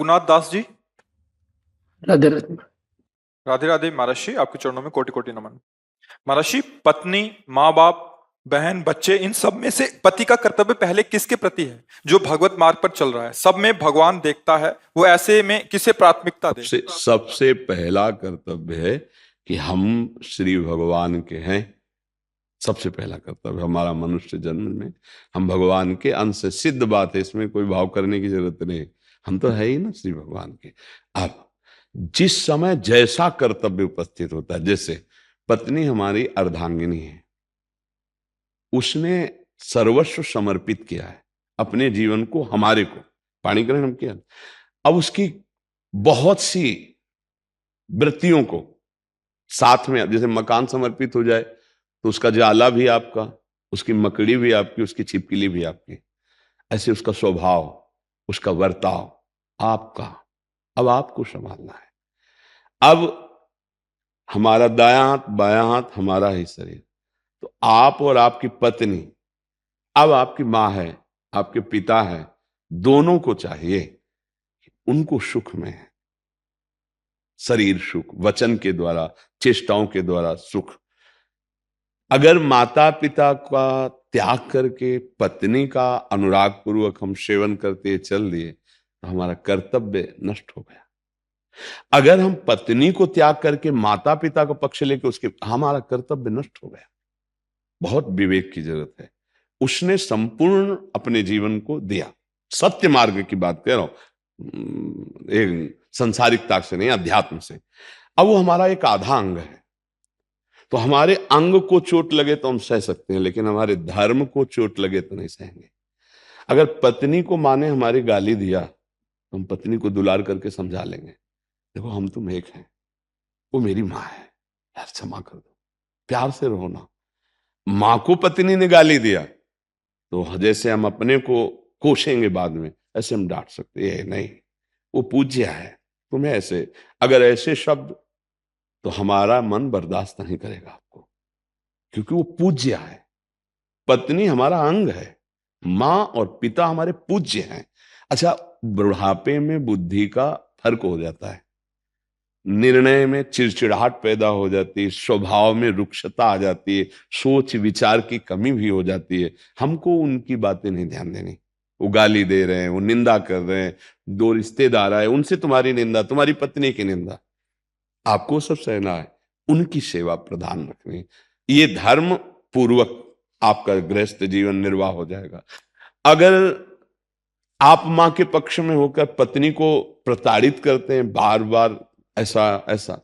रघुनाथ दास जी। राधे राधे। राधे राधे महर्षि, आपके चरणों में कोटि कोटि नमन। महर्षि, पत्नी, माँ बाप, बहन, बच्चे, इन सब में से पति का कर्तव्य पहले किसके प्रति है? जो भगवत मार्ग पर चल रहा है, सब में भगवान देखता है, वो ऐसे में किसे प्राथमिकता दे? सबसे पहला कर्तव्य है कि हम श्री भगवान के हैं। सबसे पहला कर्तव्य हमारा मनुष्य जन्म में हम भगवान के अंश से, सिद्ध बात है, इसमें कोई भाव करने की जरूरत नहीं। हम तो है ही ना श्री भगवान के। अब जिस समय जैसा कर्तव्य उपस्थित होता है, जैसे पत्नी हमारी अर्धांगिनी है, उसने सर्वस्व समर्पित किया है अपने जीवन को हमारे को, पाणी ग्रहण हम किया। अब उसकी बहुत सी वृत्तियों को साथ में, जैसे मकान समर्पित हो जाए तो उसका जाला भी आपका, उसकी मकड़ी भी आपकी, उसकी छिपकली भी आपकी, ऐसे उसका स्वभाव, उसका वर्ताव आपका। अब आपको संभालना है। अब हमारा दायां हाथ बायां हाथ हमारा ही शरीर, तो आप और आपकी पत्नी, अब आपकी मां है, आपके पिता है, दोनों को चाहिए कि उनको सुख में है, शरीर सुख, वचन के द्वारा, चेष्टाओं के द्वारा सुख। अगर माता पिता का त्याग करके पत्नी का अनुराग पूर्वक हम सेवन करते चल दिए तो हमारा कर्तव्य नष्ट हो गया। अगर हम पत्नी को त्याग करके माता पिता का पक्ष लेके उसके, हमारा कर्तव्य नष्ट हो गया। बहुत विवेक की जरूरत है। उसने संपूर्ण अपने जीवन को दिया, सत्य मार्ग की बात कह रहा हूं, एक संसारिकता से नहीं, अध्यात्म से। अब वो हमारा एक आधा अंग है, तो हमारे अंग को चोट लगे तो हम सह सकते हैं, लेकिन हमारे धर्म को चोट लगे तो नहीं सहेंगे। अगर पत्नी को माँ ने हमारी गाली दिया तो हम पत्नी को दुलार करके समझा लेंगे, देखो हम तुम एक हैं, वो मेरी माँ है, यार क्षमा कर दो, प्यार से रहो ना। माँ को पत्नी ने गाली दिया तो जैसे हम अपने को कोसेंगे बाद में, ऐसे हम डांट सकते हैं, नहीं वो पूज्य है, तुम्हें ऐसे, अगर ऐसे शब्द, तो हमारा मन बर्दाश्त नहीं करेगा आपको, क्योंकि वो पूज्य है। पत्नी हमारा अंग है, मां और पिता हमारे पूज्य हैं। अच्छा, बुढ़ापे में बुद्धि का फर्क हो जाता है, निर्णय में चिड़चिड़ाहट पैदा हो जाती है, स्वभाव में रुक्षता आ जाती है, सोच विचार की कमी भी हो जाती है। हमको उनकी बातें नहीं ध्यान देनी। वो गाली दे रहे हैं, वो निंदा कर रहे हैं, दो रिश्तेदार आए उनसे तुम्हारी निंदा, तुम्हारी पत्नी की निंदा, आपको सब सहना है, उनकी सेवा प्रधान रखनी। ये धर्म पूर्वक आपका गृहस्थ जीवन निर्वाह हो जाएगा। अगर आप मां के पक्ष में होकर पत्नी को प्रताड़ित करते हैं बार बार, ऐसा,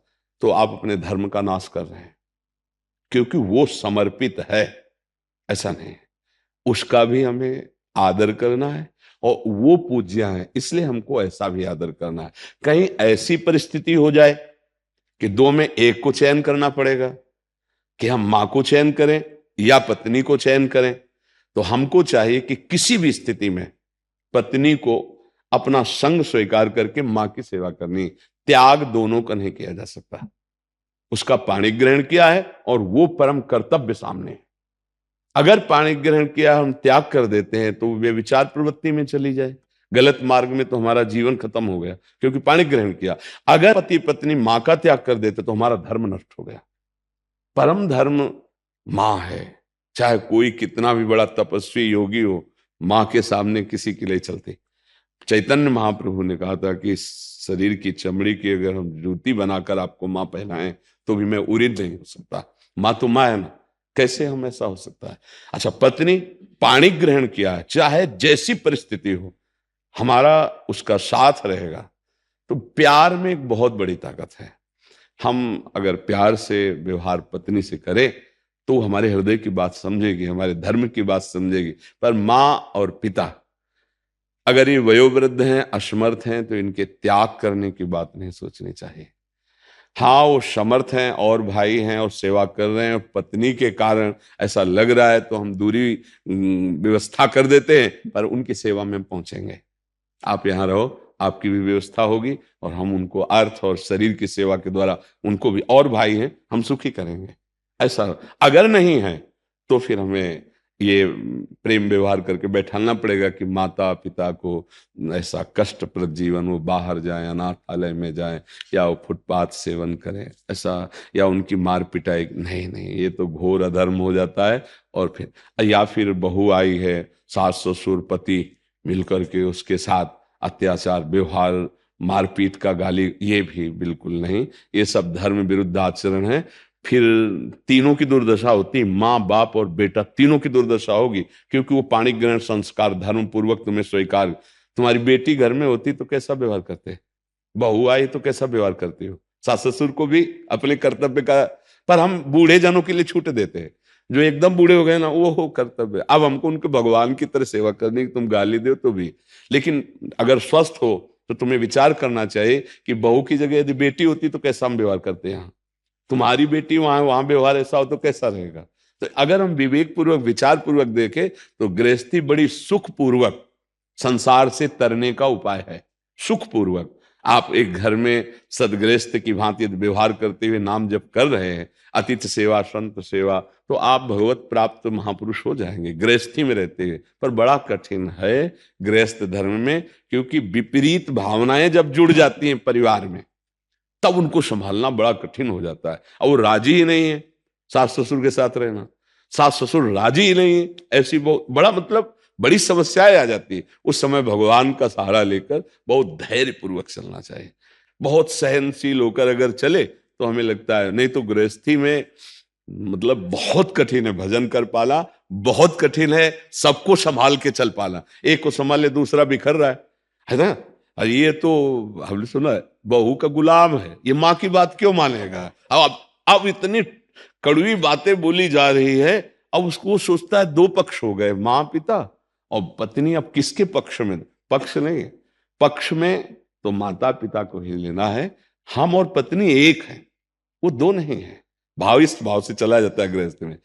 तो आप अपने धर्म का नाश कर रहे हैं, क्योंकि वो समर्पित है, ऐसा नहीं है। उसका भी हमें आदर करना है और वो पूज्य है, इसलिए हमको ऐसा भी आदर करना है। कहीं ऐसी परिस्थिति हो जाए कि दो में एक को चयन करना पड़ेगा, कि हम मां को चयन करें या पत्नी को चयन करें, तो हमको चाहिए कि किसी भी स्थिति में पत्नी को अपना संग स्वीकार करके मां की सेवा करनी। त्याग दोनों का नहीं किया जा सकता। उसका पाणी ग्रहण किया है और वो परम कर्तव्य सामने है। अगर पाणी ग्रहण किया हम त्याग कर देते हैं तो वे विचार प्रवृत्ति में चली जाए, गलत मार्ग में, तो हमारा जीवन खत्म हो गया, क्योंकि पाणी ग्रहण किया। अगर पति पत्नी मां का त्याग कर देते तो हमारा धर्म नष्ट हो गया। परम धर्म मां है, चाहे कोई कितना भी बड़ा तपस्वी योगी हो, मां के सामने किसी के लिए चलते। चैतन्य महाप्रभु ने कहा था कि शरीर की चमड़ी की अगर हम जूती बनाकर आपको मां पहनाएं तो भी मैं उरिद नहीं हो सकता। मां तो मां है ना, कैसे हम ऐसा हो सकता है। अच्छा, पत्नी पाणी ग्रहण किया है, चाहे जैसी परिस्थिति हो हमारा उसका साथ रहेगा, तो प्यार में एक बहुत बड़ी ताकत है। हम अगर प्यार से व्यवहार पत्नी से करें तो हमारे हृदय की बात समझेगी, हमारे धर्म की बात समझेगी। पर मां और पिता अगर ये वयोवृद्ध हैं, असमर्थ हैं, तो इनके त्याग करने की बात नहीं सोचनी चाहिए। हाँ, वो समर्थ हैं और भाई हैं और सेवा कर रहे हैं, और पत्नी के कारण ऐसा लग रहा है तो हम दूरी व्यवस्था कर देते हैं, पर उनकी सेवा में पहुंचेंगे। आप यहाँ रहो, आपकी भी व्यवस्था होगी और हम उनको अर्थ और शरीर की सेवा के द्वारा उनको भी, और भाई हैं, हम सुखी करेंगे। ऐसा अगर नहीं है तो फिर हमें ये प्रेम व्यवहार करके बैठाना पड़ेगा कि माता पिता को ऐसा कष्टप्रद जीवन, वो बाहर जाएं, अनाथालय में जाएं, या वो फुटपाथ सेवन करें ऐसा, या उनकी मार पिटाई, नहीं नहीं, ये तो घोर अधर्म हो जाता है। और फिर या फिर बहू आई है, सास ससुर पति मिलकर के उसके साथ अत्याचार व्यवहार, मारपीट का गाली, ये भी बिल्कुल नहीं, ये सब धर्म विरुद्ध आचरण है। फिर तीनों की दुर्दशा होती है, माँ बाप और बेटा तीनों की दुर्दशा होगी, क्योंकि वो पाणी ग्रहण संस्कार धर्म पूर्वक तुम्हें स्वीकार। तुम्हारी बेटी घर में होती तो कैसा व्यवहार करते, बहू आई तो कैसा व्यवहार करती हो, सास ससुर को भी अपने कर्तव्य का, पर हम बूढ़े जनों के लिए छूट देते हैं, जो एकदम बूढ़े हो गए ना, वो हो कर्तव्य। अब हमको उनके भगवान की तरह सेवा करनी, तुम गाली दो तो भी, लेकिन अगर स्वस्थ हो तो तुम्हें विचार करना चाहिए कि बहू की जगह यदि बेटी होती तो कैसा हम व्यवहार करते हैं, तुम्हारी बेटी वहां व्यवहार ऐसा हो तो कैसा रहेगा। तो अगर हम विवेक पूर्वक विचार पूर्वक देखें तो गृहस्थी बड़ी सुख पूर्वक संसार से तरने का उपाय है। सुख पूर्वक आप एक घर में सदगृहस्थ की भांति व्यवहार करते हुए नाम जप कर रहे हैं, अतिथि सेवा संत सेवा, तो आप भगवत प्राप्त महापुरुष हो जाएंगे गृहस्थी में रहते हुए। पर बड़ा कठिन है गृहस्थ धर्म में, क्योंकि विपरीत भावनाएं जब जुड़ जाती हैं परिवार में, तब उनको संभालना बड़ा कठिन हो जाता है। और वो राजी ही नहीं है सास ससुर के साथ रहना, सास ससुर राजी ही नहीं है, ऐसी बहुत बड़ा मतलब बड़ी समस्याएं आ जाती है। उस समय भगवान का सहारा लेकर बहुत धैर्य पूर्वक चलना चाहिए, बहुत सहनशील होकर अगर चले तो हमें लगता है, नहीं तो गृहस्थी में मतलब बहुत कठिन है भजन कर पाना, बहुत कठिन है सबको संभाल के चल पाना। एक को संभाले दूसरा बिखर रहा है ना। और ये तो हमने सुना है बहू का गुलाम है, ये माँ की बात क्यों मानेगा। अब इतनी कड़वी बातें बोली जा रही है, अब उसको सोचता है दो पक्ष हो गए, माँ पिता और पत्नी, अब किसके पक्ष में, पक्ष नहीं, पक्ष में तो माता पिता को ही लेना है। हम और पत्नी एक है, वो दो नहीं है। भाव इस भाव से चला जाता है गृहस्थ में,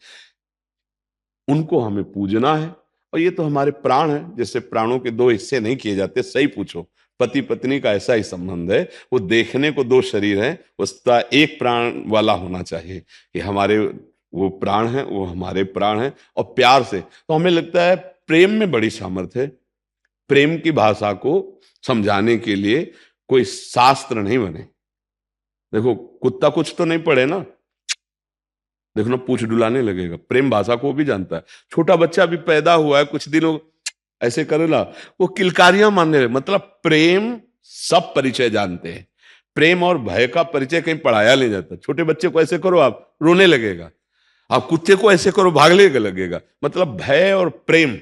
उनको हमें पूजना है। और ये तो हमारे प्राण है, जैसे प्राणों के दो हिस्से नहीं किए जाते, सही पूछो, पति पत्नी का ऐसा ही संबंध है। वो देखने को दो शरीर है, उसका एक प्राण वाला होना चाहिए कि हमारे वो प्राण है, वो हमारे प्राण है। और प्यार से तो हमें लगता है प्रेम में बड़ी सामर्थ्य है। प्रेम की भाषा को समझाने के लिए कोई शास्त्र नहीं बने। देखो कुत्ता कुछ तो नहीं पढ़े ना, देखो ना पूछ डुलाने लगेगा, प्रेम भाषा को भी जानता है। छोटा बच्चा भी पैदा हुआ है, कुछ दिनों ऐसे करेला, वो किलकारियां मानने, मतलब प्रेम सब परिचय जानते हैं। प्रेम और भय का परिचय कहीं पढ़ाया नहीं जाता। छोटे बच्चे को ऐसे करो आप रोने लगेगा, आप कुत्ते को ऐसे करो भागने लगेगा। मतलब भय और प्रेम,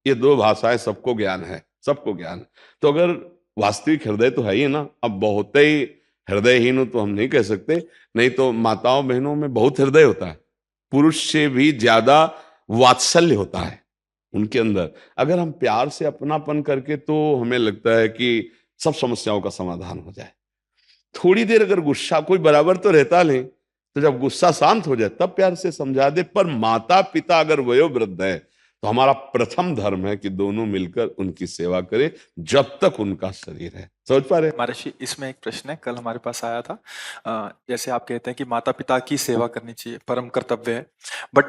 ये दो भाषाएं सबको ज्ञान है, सबको ज्ञान है। तो अगर वास्तविक हृदय तो है ही ना, अब बहुत ही हृदयहीन हो तो हम नहीं कह सकते, नहीं तो माताओं बहनों में बहुत हृदय होता है, पुरुष से भी ज्यादा वात्सल्य होता है उनके अंदर। अगर हम प्यार से अपनापन करके, तो हमें लगता है कि सब समस्याओं का समाधान हो जाए। थोड़ी देर अगर गुस्सा, कोई बराबर तो रहता नहीं, तो जब गुस्सा शांत हो जाए तब प्यार से समझा दे। पर माता पिता अगर वयोवृद्ध है तो हमारा प्रथम धर्म है कि दोनों मिलकर उनकी सेवा करें जब तक उनका शरीर है। समझ पा रहे? महर्षि, इसमें एक प्रश्न है, कल हमारे पास आया था। जैसे आप कहते हैं कि माता पिता की सेवा करनी चाहिए, परम कर्तव्य है, बट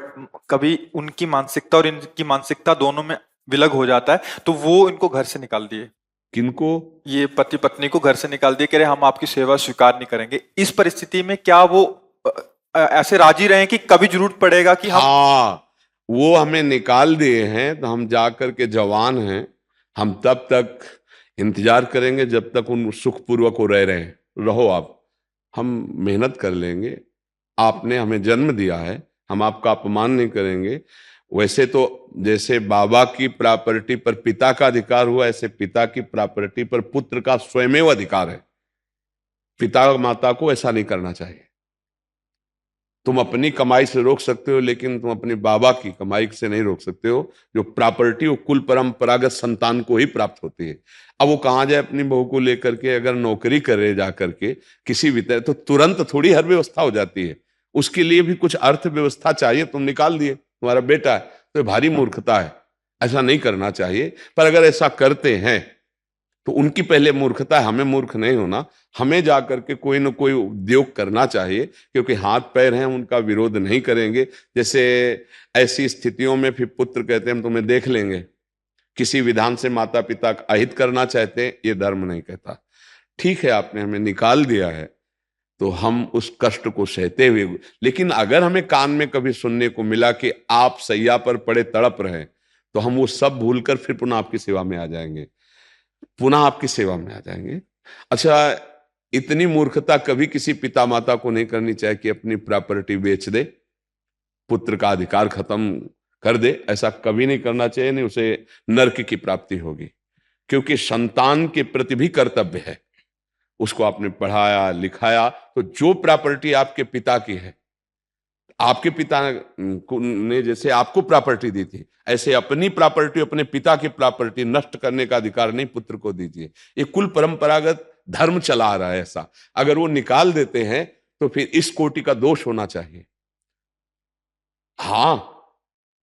कभी उनकी मानसिकता और इनकी मानसिकता दोनों में विलग हो जाता है, तो वो इनको घर से निकाल दिए। किनको? ये पति पत्नी को घर से निकाल दिए, कह रहे हम आपकी सेवा स्वीकार नहीं करेंगे। इस परिस्थिति में क्या वो ऐसे राजी रहे कि कभी जरूरत पड़ेगा कि हम, हाँ, वो हमें निकाल दिए हैं तो हम जाकर के जवान हैं, हम तब तक इंतजार करेंगे जब तक उन सुखपूर्वक हो रहे रहो आप, हम मेहनत कर लेंगे, आपने हमें जन्म दिया है, हम आपका अपमान नहीं करेंगे। वैसे तो जैसे बाबा की प्रॉपर्टी पर पिता का अधिकार हुआ, ऐसे पिता की प्रॉपर्टी पर पुत्र का स्वयमेव अधिकार है। पिता माता को ऐसा नहीं करना चाहिए। तुम अपनी कमाई से रोक सकते हो, लेकिन तुम अपने बाबा की कमाई से नहीं रोक सकते हो। जो प्रॉपर्टी वो कुल परंपरागत संतान को ही प्राप्त होती है। अब वो कहाँ जाए अपनी बहू को लेकर के, अगर नौकरी करे जा करके किसी भी तरह, तो तुरंत थोड़ी हर व्यवस्था हो जाती है। उसके लिए भी कुछ अर्थव्यवस्था चाहिए। तुम निकाल दिए, तुम्हारा बेटा है, तो भारी मूर्खता है, ऐसा नहीं करना चाहिए। पर अगर ऐसा करते हैं तो उनकी पहले मूर्खता है, हमें मूर्ख नहीं होना। हमें जाकर के कोई न कोई उद्योग करना चाहिए, क्योंकि हाथ पैर हैं, उनका विरोध नहीं करेंगे। जैसे ऐसी स्थितियों में फिर पुत्र कहते हैं हम तुम्हें देख लेंगे, किसी विधान से माता पिता अहित करना चाहते हैं, ये धर्म नहीं कहता। ठीक है, आपने हमें निकाल दिया है तो हम उस कष्ट को सहते हुए, लेकिन अगर हमें कान में कभी सुनने को मिला कि आप सैया पर पड़े तड़प रहे, तो हम वो सब भूलकर फिर पुनः आपकी सेवा में आ जाएंगे, पुनः आपकी सेवा में आ जाएंगे। अच्छा, इतनी मूर्खता कभी किसी पिता माता को नहीं करनी चाहिए कि अपनी प्रॉपर्टी बेच दे, पुत्र का अधिकार खत्म कर दे। ऐसा कभी नहीं करना चाहिए, नहीं उसे नरक की प्राप्ति होगी। क्योंकि संतान के प्रति भी कर्तव्य है, उसको आपने पढ़ाया लिखाया, तो जो प्रॉपर्टी आपके पिता की है, आपके पिता ने जैसे आपको प्रॉपर्टी दी थी, ऐसे अपनी प्रॉपर्टी, अपने पिता की प्रॉपर्टी नष्ट करने का अधिकार नहीं पुत्र को दीजिए। ये कुल परंपरागत धर्म चला आ रहा है ऐसा। अगर वो निकाल देते हैं तो फिर इस कोटि का दोष होना चाहिए। हाँ,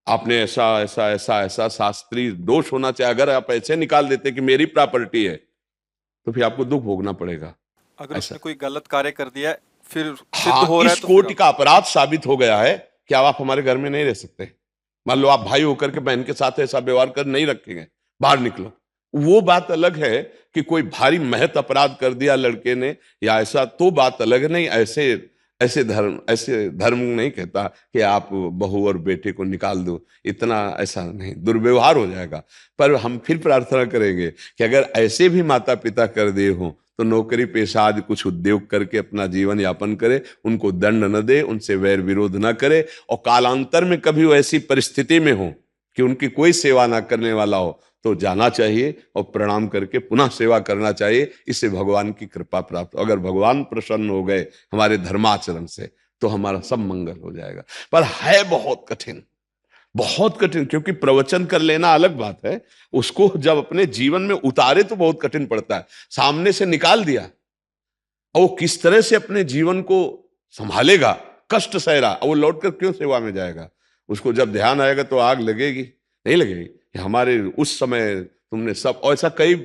आपने ऐसा ऐसा ऐसा ऐसा शास्त्रीय दोष होना चाहिए। अगर आप ऐसे निकाल देते कि मेरी प्रॉपर्टी है, तो फिर आपको दुख भोगना पड़ेगा। अगर ऐसा, उसने कोई गलत कार्य कर दिया है, फिर सिद्ध हाँ, हो रहा है इस तो कोटि का अपराध साबित हो गया है कि अब आप हमारे घर में नहीं रह सकते। मान लो आप भाई होकर के बहन के साथ ऐसा व्यवहार कर नहीं रखेंगे, बाहर निकलो। वो बात अलग है कि कोई भारी महत अपराध कर दिया लड़के ने या ऐसा, तो बात अलग नहीं। ऐसे ऐसे धर्म नहीं कहता कि आप बहू और बेटे को निकाल दो, इतना ऐसा नहीं, दुर्व्यवहार हो जाएगा। पर हम फिर प्रार्थना करेंगे कि अगर ऐसे भी माता पिता कर दिए हों तो नौकरी पेशा आदि कुछ उद्योग करके अपना जीवन यापन करे, उनको दंड न दे, उनसे वैर विरोध न करे। और कालांतर में कभी वो ऐसी परिस्थिति में हो कि उनकी कोई सेवा ना करने वाला हो, तो जाना चाहिए और प्रणाम करके पुनः सेवा करना चाहिए। इससे भगवान की कृपा प्राप्त। अगर भगवान प्रसन्न हो गए हमारे धर्माचरण से, तो हमारा सब मंगल हो जाएगा। पर है बहुत कठिन, बहुत कठिन, क्योंकि प्रवचन कर लेना अलग बात है, उसको जब अपने जीवन में उतारे तो बहुत कठिन पड़ता है। सामने से निकाल दिया और वो किस तरह से अपने जीवन को संभालेगा, कष्ट सह रहा, वो लौटकर क्यों सेवा में जाएगा? उसको जब ध्यान आएगा तो आग लगेगी, नहीं लगेगी? हमारे उस समय तुमने सब, और ऐसा कई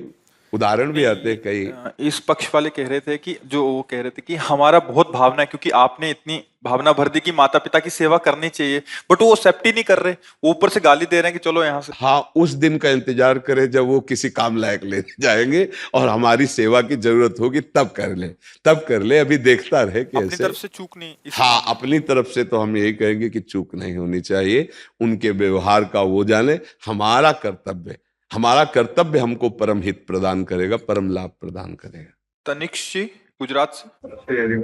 उदाहरण भी आते हैं कई। इस पक्ष वाले कह रहे थे कि जो वो कह रहे थे कि हमारा बहुत भावना है, क्योंकि आपने इतनी भावना भर दी कि माता पिता की सेवा करनी चाहिए, बट वो एक्सेप्ट ही नहीं कर रहे, वो ऊपर से गाली दे रहे हैं कि चलो यहाँ से। हाँ, उस दिन का इंतजार करें जब वो किसी काम लायक ले जाएंगे और हमारी सेवा की जरूरत होगी, तब कर ले, तब कर ले। अभी देखता रहे कि अपनी ऐसे। तरफ से चूक नहीं हाँ, अपनी तरफ से तो हम यही कहेंगे कि चूक नहीं होनी चाहिए। उनके व्यवहार का वो जाने। हमारा कर्तव्य हमको परम हित प्रदान करेगा, परम लाभ प्रदान करेगा। तनिक्ष जी गुजरात से।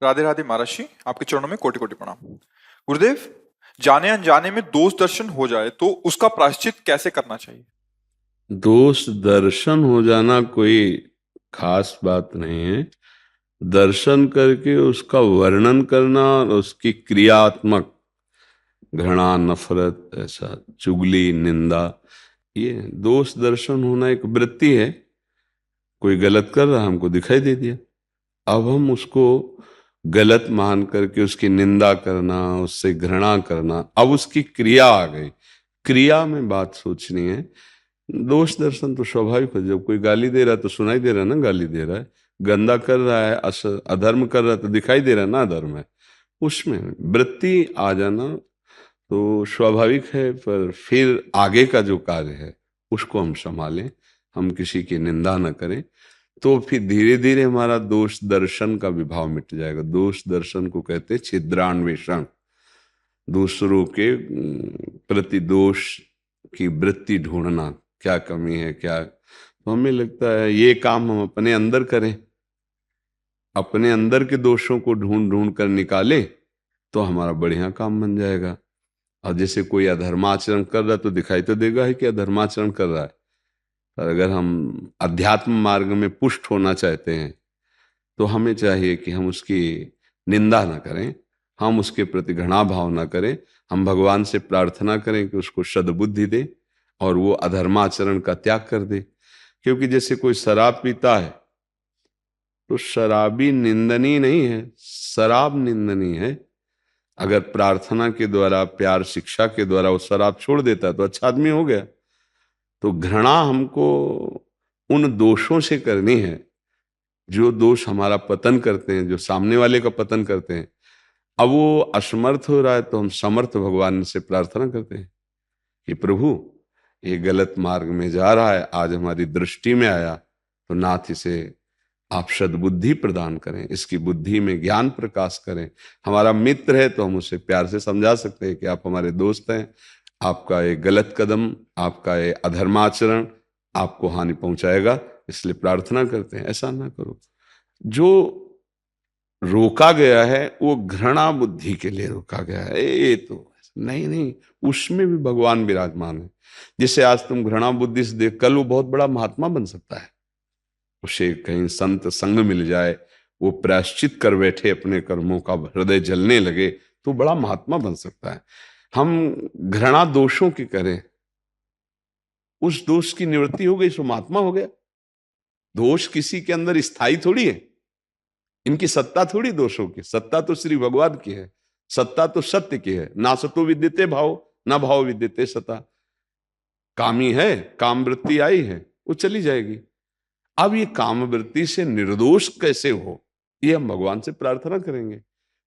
राधे राधे महाराज जी, आपके चरणों में कोटि कोटि प्रणाम। गुरुदेव, जाने अनजाने में दोष दर्शन हो जाए तो उसका प्रायश्चित कैसे करना चाहिए? दोष दर्शन हो जाना कोई खास बात नहीं है। दर्शन करके उसका वर्णन करना और उसकी क्रियात्मक घृणा, नफरत, ऐसा चुगली, निंदा, ये दोष दर्शन होना एक वृत्ति है। कोई गलत कर रहा, हमको दिखाई दे दिया, अब हम उसको गलत मान करके उसकी निंदा करना, उससे घृणा करना, अब उसकी क्रिया आ गई, क्रिया में बात सोचनी है। दोष दर्शन तो स्वाभाविक है, जब कोई गाली दे रहा है तो सुनाई दे रहा है ना गाली दे रहा है, गंदा कर रहा है, अधर्म कर रहा है तो दिखाई दे रहा है ना अधर्म है। उसमें वृत्ति आ जाना तो स्वाभाविक है, पर फिर आगे का जो कार्य है उसको हम संभालें, हम किसी की निंदा न करें, तो फिर धीरे धीरे हमारा दोष दर्शन का विभाव मिट जाएगा। दोष दर्शन को कहते हैं छिद्रान्वेषण, दूसरों के प्रति दोष की वृत्ति ढूंढना, क्या कमी है क्या। तो हमें लगता है ये काम हम अपने अंदर करें, अपने अंदर के दोषों को ढूंढ ढूंढ कर निकाले तो हमारा बढ़िया काम बन जाएगा। और जैसे कोई अधर्माचरण कर रहा है तो दिखाई तो देगा ही कि अधर्माचरण कर रहा है, पर अगर हम अध्यात्म मार्ग में पुष्ट होना चाहते हैं तो हमें चाहिए कि हम उसकी निंदा ना करें, हम उसके प्रति घृणा भाव ना करें। हम भगवान से प्रार्थना करें कि उसको सद्बुद्धि दे और वो अधर्माचरण का त्याग कर दे। क्योंकि जैसे कोई शराब पीता है तो शराबी निंदनीय नहीं है, शराब निंदनीय है। अगर प्रार्थना के द्वारा, प्यार शिक्षा के द्वारा वो शराब छोड़ देता है तो अच्छा आदमी हो गया। तो घृणा हमको उन दोषों से करनी है जो दोष हमारा पतन करते हैं, जो सामने वाले का पतन करते हैं। अब वो असमर्थ हो रहा है तो हम समर्थ भगवान से प्रार्थना करते हैं कि प्रभु ये गलत मार्ग में जा रहा है, आज हमारी दृष्टि में आया, तो नाथ इसे आप सद्बुद्धि प्रदान करें, इसकी बुद्धि में ज्ञान प्रकाश करें। हमारा मित्र है तो हम उसे प्यार से समझा सकते हैं कि आप हमारे दोस्त हैं, आपका ये गलत कदम, आपका ये अधर्माचरण आपको हानि पहुंचाएगा, इसलिए प्रार्थना करते हैं ऐसा ना करो। जो रोका गया है वो घृणा बुद्धि के लिए रोका गया है, ये तो नहीं नहीं, उसमें भी भगवान विराजमान है। जिसे आज तुम घृणा बुद्धि से देख, कल वो बहुत बड़ा महात्मा बन सकता है। उसे कहीं संत संग मिल जाए, वो प्रायश्चित कर बैठे अपने कर्मों का, हृदय जलने लगे, तो बड़ा महात्मा बन सकता है। हम घृणा दोषों की करें, उस दोष की निवृत्ति हो गई सो महात्मा हो गया। दोष किसी के अंदर स्थायी थोड़ी है, इनकी सत्ता थोड़ी दोषों की, सत्ता तो श्री भगवान की है, सत्ता तो सत्य की है। ना सतो विद्यते भाव, ना भाव विद्यते सता। कामी है, काम वृत्ति आई है, वो चली जाएगी। अब ये काम वृत्ति से निर्दोष कैसे हो, ये हम भगवान से प्रार्थना करेंगे।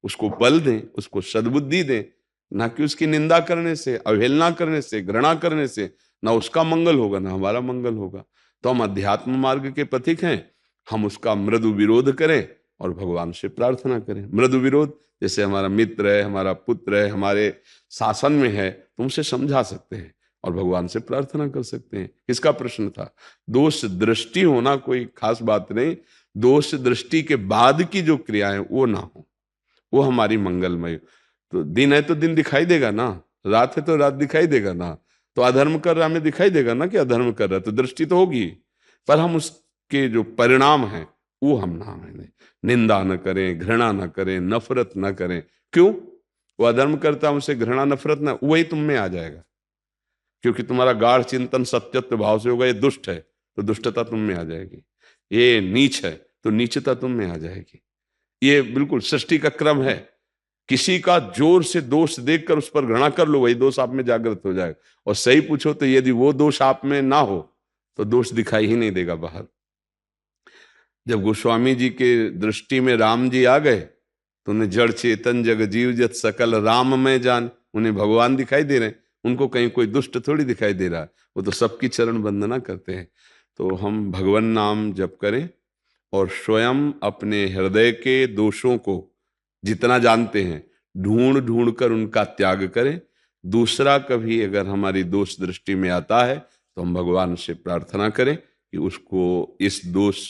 उसको बल दें, उसको सद्बुद्धि दें, ना कि उसकी निंदा करने से, अवहेलना करने से, घृणा करने से ना उसका मंगल होगा ना हमारा मंगल होगा। तो हम अध्यात्म मार्ग के पथिक हैं, हम उसका मृदु विरोध करें और भगवान से प्रार्थना करें। मृदु विरोध, जैसे हमारा मित्र है, हमारा पुत्र है, हमारे शासन में है, तो उसे समझा सकते हैं और भगवान से प्रार्थना कर सकते हैं। किसका प्रश्न था? दोष दृष्टि होना कोई खास बात नहीं, दोष दृष्टि के बाद की जो क्रियाएं वो ना हो, वो हमारी मंगलमय। तो दिन है तो दिन दिखाई देगा ना, रात है तो रात दिखाई देगा ना। तो अधर्म कर रहा हमें दिखाई देगा ना कि अधर्म कर रहा है, तो दृष्टि तो होगी, पर हम उसके जो परिणाम हैं वो हम ना माने, निंदा न करें, घृणा न करें, नफरत न करें। क्यों? वो अधर्म करता है, उसे घृणा नफरत ना, वही तुम में आ जाएगा, क्योंकि तुम्हारा गाढ़ चिंतन सत्यत्व भाव से होगा। ये दुष्ट है तो दुष्टता तुम में आ जाएगी, ये नीच है तो नीचता तुम में आ जाएगी। ये बिल्कुल सृष्टि का क्रम है। किसी का जोर से दोष देखकर उस पर घृणा कर लो, वही दोष आप में जागृत हो जाएगा। और सही पूछो तो यदि वो दोष आप में ना हो तो दोष दिखाई ही नहीं देगा बाहर। जब गोस्वामी जी के दृष्टि में राम जी आ गए तो उन्हें जड़ चेतन जग जीव जत सकल राम में जान, उन्हें भगवान दिखाई दे रहे हैं, उनको कहीं कोई दुष्ट थोड़ी दिखाई दे रहा है, वो तो सबकी चरण वंदना करते हैं। तो हम भगवान नाम जप करें और स्वयं अपने हृदय के दोषों को जितना जानते हैं ढूंढ ढूंढ कर उनका त्याग करें। दूसरा कभी अगर हमारी दोष दृष्टि में आता है तो हम भगवान से प्रार्थना करें कि उसको इस दोष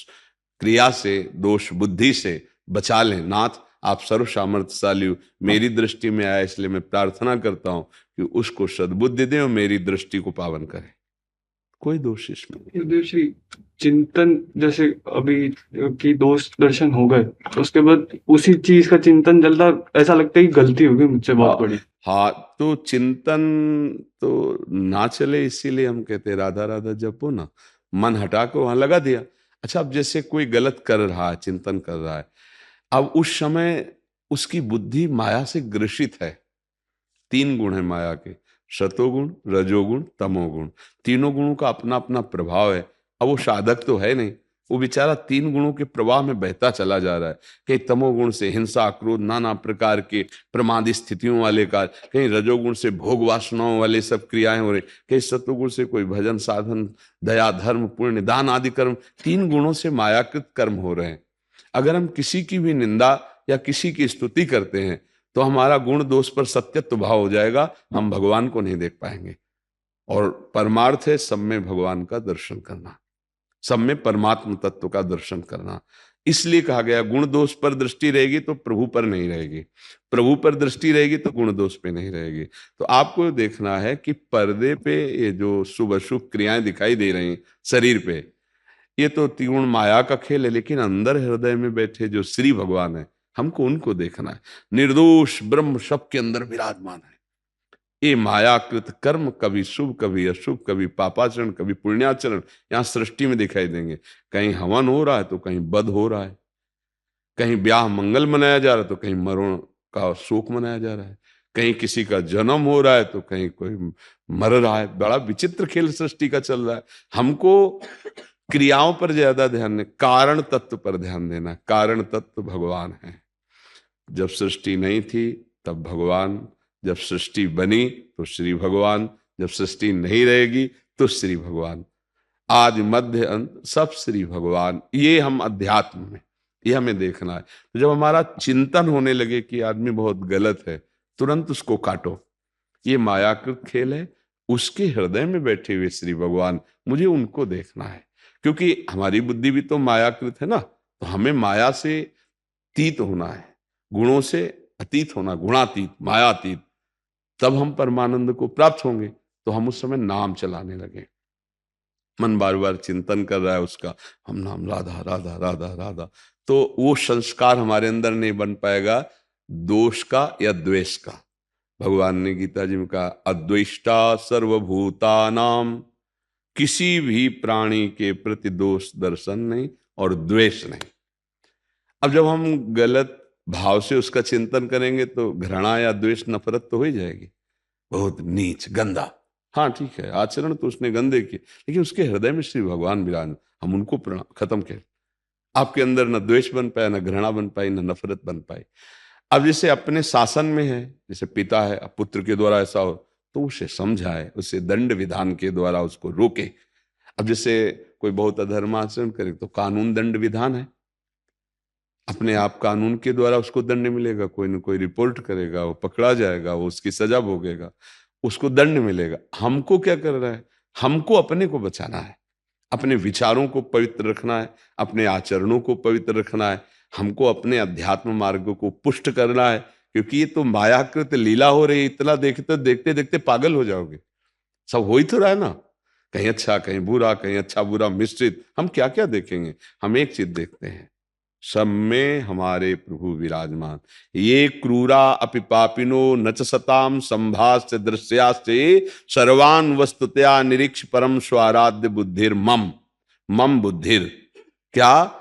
क्रिया से, दोष बुद्धि से बचा लें। नाथ आप सर्व सामर्थ्यशाली हो, मेरी दृष्टि में आया इसलिए मैं प्रार्थना करता हूं कि उसको सद्बुद्धि दें और मेरी दृष्टि को पावन करें। कोई दोष इसमें नहीं। गुरुदेव श्री, चिंतन जैसे अभी की दोष दर्शन हो गए तो उसके बाद उसी चीज का चिंतन चलता, ऐसा लगता है कि गलती हो गई मुझसे बहुत बड़ी। हाँ, तो चिंतन तो ना चले, इसीलिए हम कहते हैं राधा राधा जपो ना, मन हटा कर वहां लगा दिया। अच्छा, अब जैसे कोई गलत कर रहा है, चिंतन कर रहा है, अब उस समय उसकी बुद्धि माया से ग्रसित है। 3 गुण है माया के, सतोगुण, रजोगुण, तमोगुण। तीनों गुणों का अपना अपना प्रभाव है। अब वो साधक तो है नहीं, वो बेचारा 3 गुणों के प्रवाह में बहता चला जा रहा है। कहीं तमोगुण से हिंसा, क्रोध, नाना प्रकार के प्रमादी स्थितियों वाले कार्य, कहीं रजोगुण से भोग वासनाओं वाले सब क्रियाएं हो रही, कहीं सतोगुण से कोई भजन साधन, दया, धर्म, पुण्य, दान आदि कर्म, 3 गुणों से मायाकृत कर्म हो रहे हैं। अगर हम किसी की भी निंदा या किसी की स्तुति करते हैं तो हमारा गुण दोष पर सत्यत्व भाव हो जाएगा, हम भगवान को नहीं देख पाएंगे। और परमार्थ है सब में भगवान का दर्शन करना, सब में परमात्म तत्व का दर्शन करना। इसलिए कहा गया गुण दोष पर दृष्टि रहेगी तो प्रभु पर नहीं रहेगी, प्रभु पर दृष्टि रहेगी तो गुण दोष पे नहीं रहेगी। तो आपको देखना है कि पर्दे पे ये जो शुभ अशुभ क्रियाएं दिखाई दे रही हैं शरीर पे, ये तो त्रिगुण माया का खेल है, लेकिन अंदर हृदय में बैठे जो श्री भगवान है, हमको उनको देखना है। निर्दोष ब्रह्म सबके अंदर विराजमान है। ये मायाकृत कर्म कभी शुभ कभी अशुभ, कभी पापाचरण कभी पुण्याचरण यहाँ सृष्टि में दिखाई देंगे। कहीं हवन हो रहा है तो कहीं वध हो रहा है, कहीं ब्याह मंगल मनाया जा रहा है तो कहीं मरण का शोक मनाया जा रहा है, कहीं किसी का जन्म हो रहा है तो कहीं कोई मर रहा है। बड़ा विचित्र खेल सृष्टि का चल रहा है। हमको क्रियाओं पर ज्यादा ध्यान नहीं, कारण तत्व पर ध्यान देना। कारण तत्व भगवान है। जब सृष्टि नहीं थी तब भगवान, जब सृष्टि बनी तो श्री भगवान, जब सृष्टि नहीं रहेगी तो श्री भगवान, आदि मध्य अंत सब श्री भगवान। ये हम अध्यात्म में, ये हमें देखना है। तो जब हमारा चिंतन होने लगे कि आदमी बहुत गलत है, तुरंत उसको काटो। ये मायाकृत खेल है। उसके हृदय में बैठे हुए श्री भगवान, मुझे उनको देखना है। क्योंकि हमारी बुद्धि भी तो मायाकृत है ना, तो हमें माया से अतीत होना है, गुणों से अतीत होना, गुणातीत, मायातीत। तब हम परमानंद को प्राप्त होंगे। तो हम उस समय नाम चलाने लगे। मन बार बार चिंतन कर रहा है उसका, हम नाम राधा राधा राधा राधा, तो वो संस्कार हमारे अंदर नहीं बन पाएगा दोष का या द्वेष का। भगवान ने गीता जी में कहा, अद्वेष्टा सर्वभूतानाम, किसी भी प्राणी के प्रति दोष दर्शन नहीं और द्वेष नहीं। अब जब हम गलत भाव से उसका चिंतन करेंगे तो घृणा या द्वेष, नफरत तो हो ही जाएगी। बहुत नीच, गंदा, हाँ ठीक है, आचरण तो उसने गंदे किए, लेकिन उसके हृदय में श्री भगवान विराज, हम उनको खत्म किए। आपके अंदर न द्वेष बन पाया, न घृणा बन पाई, न नफरत बन पाई। अब जैसे अपने शासन में है, जैसे पिता है, अब पुत्र के द्वारा ऐसा हो तो उसे समझाए, उसे दंड विधान के द्वारा उसको रोके। अब जैसे कोई बहुत अधर्माचरण करे तो कानून दंड विधान है, अपने आप कानून के द्वारा उसको दंड मिलेगा। कोई न कोई रिपोर्ट करेगा, वो पकड़ा जाएगा, वो उसकी सजा भोगेगा, उसको दंड मिलेगा। हमको क्या कर रहा है? हमको अपने को बचाना है, अपने विचारों को पवित्र रखना है, अपने आचरणों को पवित्र रखना है, हमको अपने अध्यात्म मार्ग को पुष्ट करना है। क्योंकि ये तो मायाकृत लीला हो रही है, इतना देखते देखते देखते पागल हो जाओगे। सब हो ही तो रहा है ना, कहीं अच्छा कहीं बुरा, कहीं अच्छा बुरा मिश्रित। हम क्या क्या देखेंगे? हम एक चीज देखते हैं, सब में हमारे प्रभु विराजमान। ये क्रूरा अपि पापिनो न च सताम संभास्य दृश्यास्ते सर्वान वस्तुतया निरीक्ष परम स्वाराध्य बुद्धिर मम, मम बुद्धिर। क्या?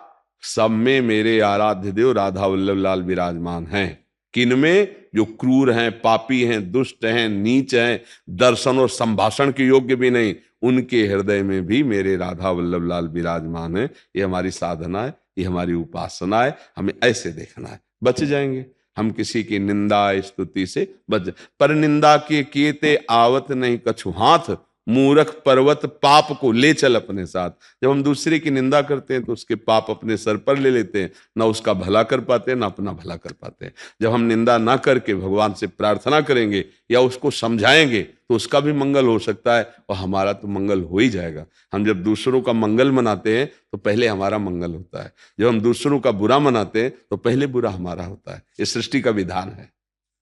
सब में मेरे आराध्य देव राधा वल्लभ लाल विराजमान हैं। किनमें? जो क्रूर हैं, पापी हैं, दुष्ट हैं, नीच हैं, दर्शन और संभाषण के योग्य भी नहीं, उनके हृदय में भी मेरे राधा वल्लभ लाल विराजमान है। ये हमारी साधना है, ये हमारी उपासना है। हमें ऐसे देखना है, बच जाएंगे हम किसी की निंदा स्तुति से बच। पर निंदा के किएते आवत नहीं कछु हाथ, मूर्ख पर्वत पाप को ले चल अपने साथ। जब हम दूसरे की निंदा करते हैं तो उसके पाप अपने सर पर ले लेते हैं, ना उसका भला कर पाते हैं, ना अपना भला कर पाते हैं। जब हम निंदा ना करके भगवान से प्रार्थना करेंगे या उसको समझाएंगे तो उसका भी मंगल हो सकता है और हमारा तो मंगल हो ही जाएगा। हम जब दूसरों का मंगल मनाते हैं तो पहले हमारा मंगल होता है, जब हम दूसरों का बुरा मनाते हैं तो पहले बुरा हमारा होता है। ये सृष्टि का विधान है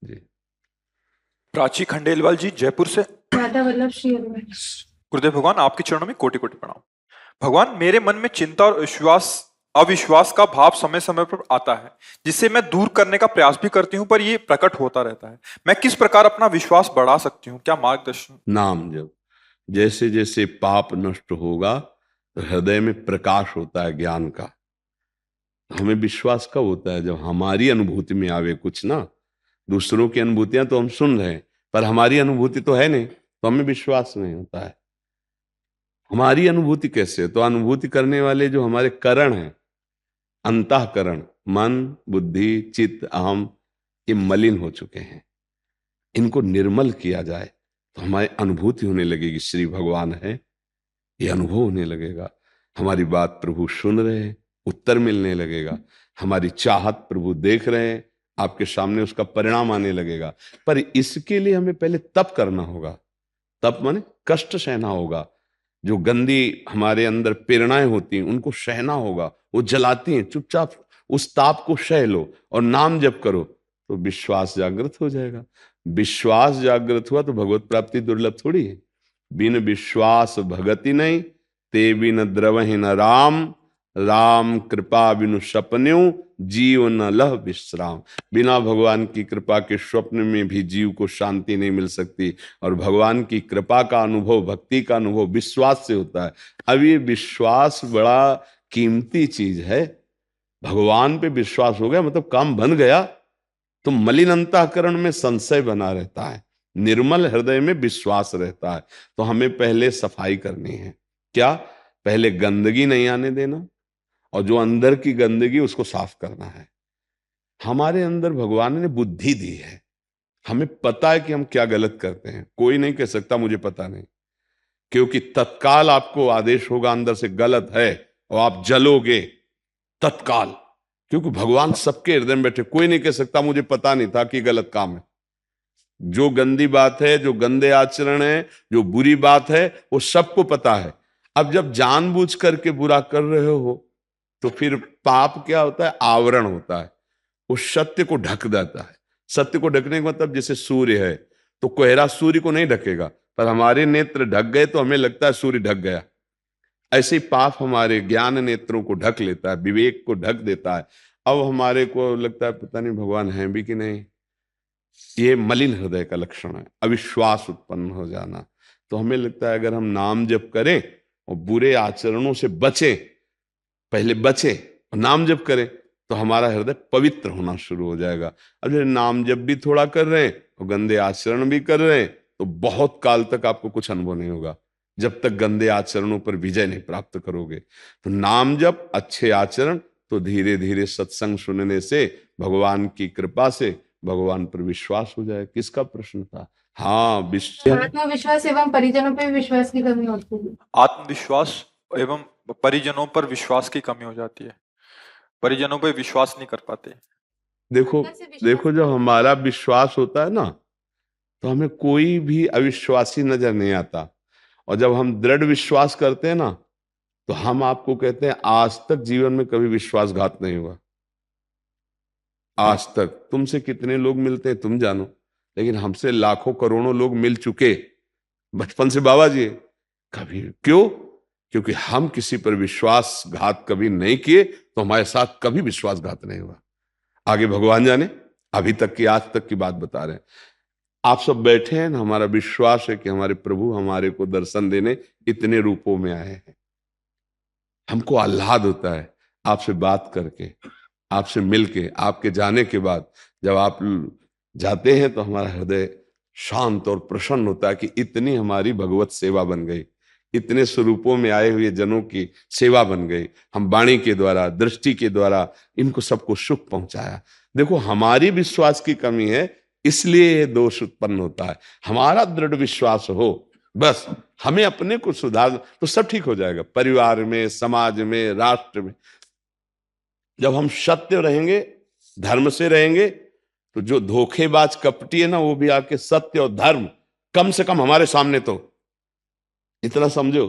जी। प्राची खंडेलवाल जी जयपुर से। राधा वल्लभ श्री हरि। गुरुदेव भगवान, आपके चरणों में कोटि कोटि प्रणाम। भगवान, मेरे मन में चिंता और अविश्वास का भाव समय समय पर आता है, जिसे मैं दूर करने का प्रयास भी करती हूँ, पर ये प्रकट होता रहता है। मैं किस प्रकार अपना विश्वास बढ़ा सकती हूँ? क्या मार्गदर्शन? नाम जब जैसे जैसे पाप नष्ट होगा तो हृदय में प्रकाश होता है ज्ञान का। हमें विश्वास कब होता है? जब हमारी अनुभूति में आवे कुछ ना। दूसरों की अनुभूतियां तो हम सुन रहे हैं, पर हमारी अनुभूति तो है नहीं, तो हमें विश्वास नहीं होता है। हमारी अनुभूति कैसे? तो अनुभूति करने वाले जो हमारे करण हैं, अंतःकरण, मन, बुद्धि, चित्त, अहम, ये मलिन हो चुके हैं। इनको निर्मल किया जाए तो हमारी अनुभूति होने लगेगी श्री भगवान है, ये अनुभव होने लगेगा। हमारी बात प्रभु सुन रहे हैं, उत्तर मिलने लगेगा। हमारी चाहत प्रभु देख रहे हैं, आपके सामने उसका परिणाम आने लगेगा। पर इसके लिए हमें पहले तप करना होगा। तप माने कष्ट सहना होगा। जो गंदी हमारे अंदर प्रेरणाएं होती हैं उनको सहना होगा। वो जलाती हैं, चुपचाप उस ताप को सह लो और नाम जप करो तो विश्वास जागृत हो जाएगा। विश्वास जागृत हुआ तो भगवत प्राप्ति दुर्लभ थोड़ी है। बिन विश्वास भगति नहीं, ते बिन द्रवहि न राम, राम कृपा बिनु सपन्यु, जीव न लह विश्राम। बिना भगवान की कृपा के स्वप्न में भी जीव को शांति नहीं मिल सकती। और भगवान की कृपा का अनुभव, भक्ति का अनुभव विश्वास से होता है। अब ये विश्वास बड़ा कीमती चीज है। भगवान पे विश्वास हो गया मतलब काम बन गया। तो मलिन अंतःकरण में संशय बना रहता है, निर्मल हृदय में विश्वास रहता है। तो हमें पहले सफाई करनी है। क्या? पहले गंदगी नहीं आने देना, और जो अंदर की गंदगी उसको साफ करना है। हमारे अंदर भगवान ने बुद्धि दी है, हमें पता है कि हम क्या गलत करते हैं। कोई नहीं कह सकता मुझे पता नहीं, क्योंकि तत्काल आपको आदेश होगा अंदर से गलत है और आप जलोगे तत्काल, क्योंकि भगवान सबके हृदय में बैठे। कोई नहीं कह सकता मुझे पता नहीं था कि गलत काम है। जो गंदी बात है, जो गंदे आचरण है, जो बुरी बात है, वो सबको पता है। अब जब जानबूझ करके बुरा कर रहे हो तो फिर पाप क्या होता है? आवरण होता है, वो सत्य को ढक देता है। सत्य को ढकने का मतलब जैसे सूर्य है, तो कोहरा सूर्य को नहीं ढकेगा, पर हमारे नेत्र ढक गए तो हमें लगता है सूर्य ढक गया। ऐसे ही पाप हमारे ज्ञान नेत्रों को ढक लेता है, विवेक को ढक देता है। अब हमारे को लगता है पता नहीं भगवान है भी कि नहीं। ये मलिन हृदय का लक्षण है, अविश्वास उत्पन्न हो जाना। तो हमें लगता है अगर हम नाम जप करें और बुरे आचरणों से बचें, पहले बचें और नाम जप करें, तो हमारा हृदय पवित्र होना शुरू हो जाएगा। अब जब नाम जप भी थोड़ा कर रहे हैं और गंदे आचरण भी कर रहे हैं, तो बहुत काल तक आपको कुछ अनुभव नहीं होगा, जब तक गंदे आचरणों पर विजय नहीं प्राप्त करोगे। तो नाम जप, अच्छे आचरण, तो धीरे धीरे सत्संग सुनने से, भगवान की कृपा से भगवान पर विश्वास हो जाए। किसका प्रश्न था? हाँ, आत्मविश्वास एवं परिजनों पे विश्वास की कमी होती है। आत्मविश्वास एवं परिजनों पर विश्वास की कमी हो जाती है, परिजनों पर विश्वास नहीं कर पाते। देखो देखो, जब हमारा विश्वास होता है ना, तो हमें कोई भी अविश्वासी नजर नहीं आता। और जब हम दृढ़ विश्वास करते हैं ना, तो हम आपको कहते हैं आज तक जीवन में कभी विश्वासघात नहीं हुआ। आज तक तुमसे कितने लोग मिलते हैं तुम जानो, लेकिन हमसे लाखों करोड़ों लोग मिल चुके बचपन से बाबा जी। कभी क्यों? क्योंकि हम किसी पर विश्वासघात कभी नहीं किए, तो हमारे साथ कभी विश्वासघात नहीं हुआ। आगे भगवान जाने, अभी तक की, आज तक की बात बता रहे हैं। आप सब बैठे हैं ना, हमारा विश्वास है कि हमारे प्रभु हमारे को दर्शन देने इतने रूपों में आए हैं। हमको आह्लाद होता है आपसे बात करके, आपसे मिलके। आपके जाने के बाद जब आप जाते हैं तो हमारा हृदय शांत और प्रसन्न होता है कि इतनी हमारी भगवत सेवा बन गई, इतने स्वरूपों में आए हुए जनों की सेवा बन गई। हम वाणी के द्वारा, दृष्टि के द्वारा इनको सबको सुख पहुंचाया। देखो, हमारी विश्वास की कमी है, इसलिए ये दोष उत्पन्न होता है। हमारा दृढ़ विश्वास हो, बस हमें अपने को सुधार, तो सब ठीक हो जाएगा। परिवार में, समाज में, राष्ट्र में जब हम सत्य रहेंगे, धर्म से रहेंगे, तो जो धोखेबाज कपटी है ना, वो भी आके सत्य और धर्म, कम से कम हमारे सामने तो इतना समझो,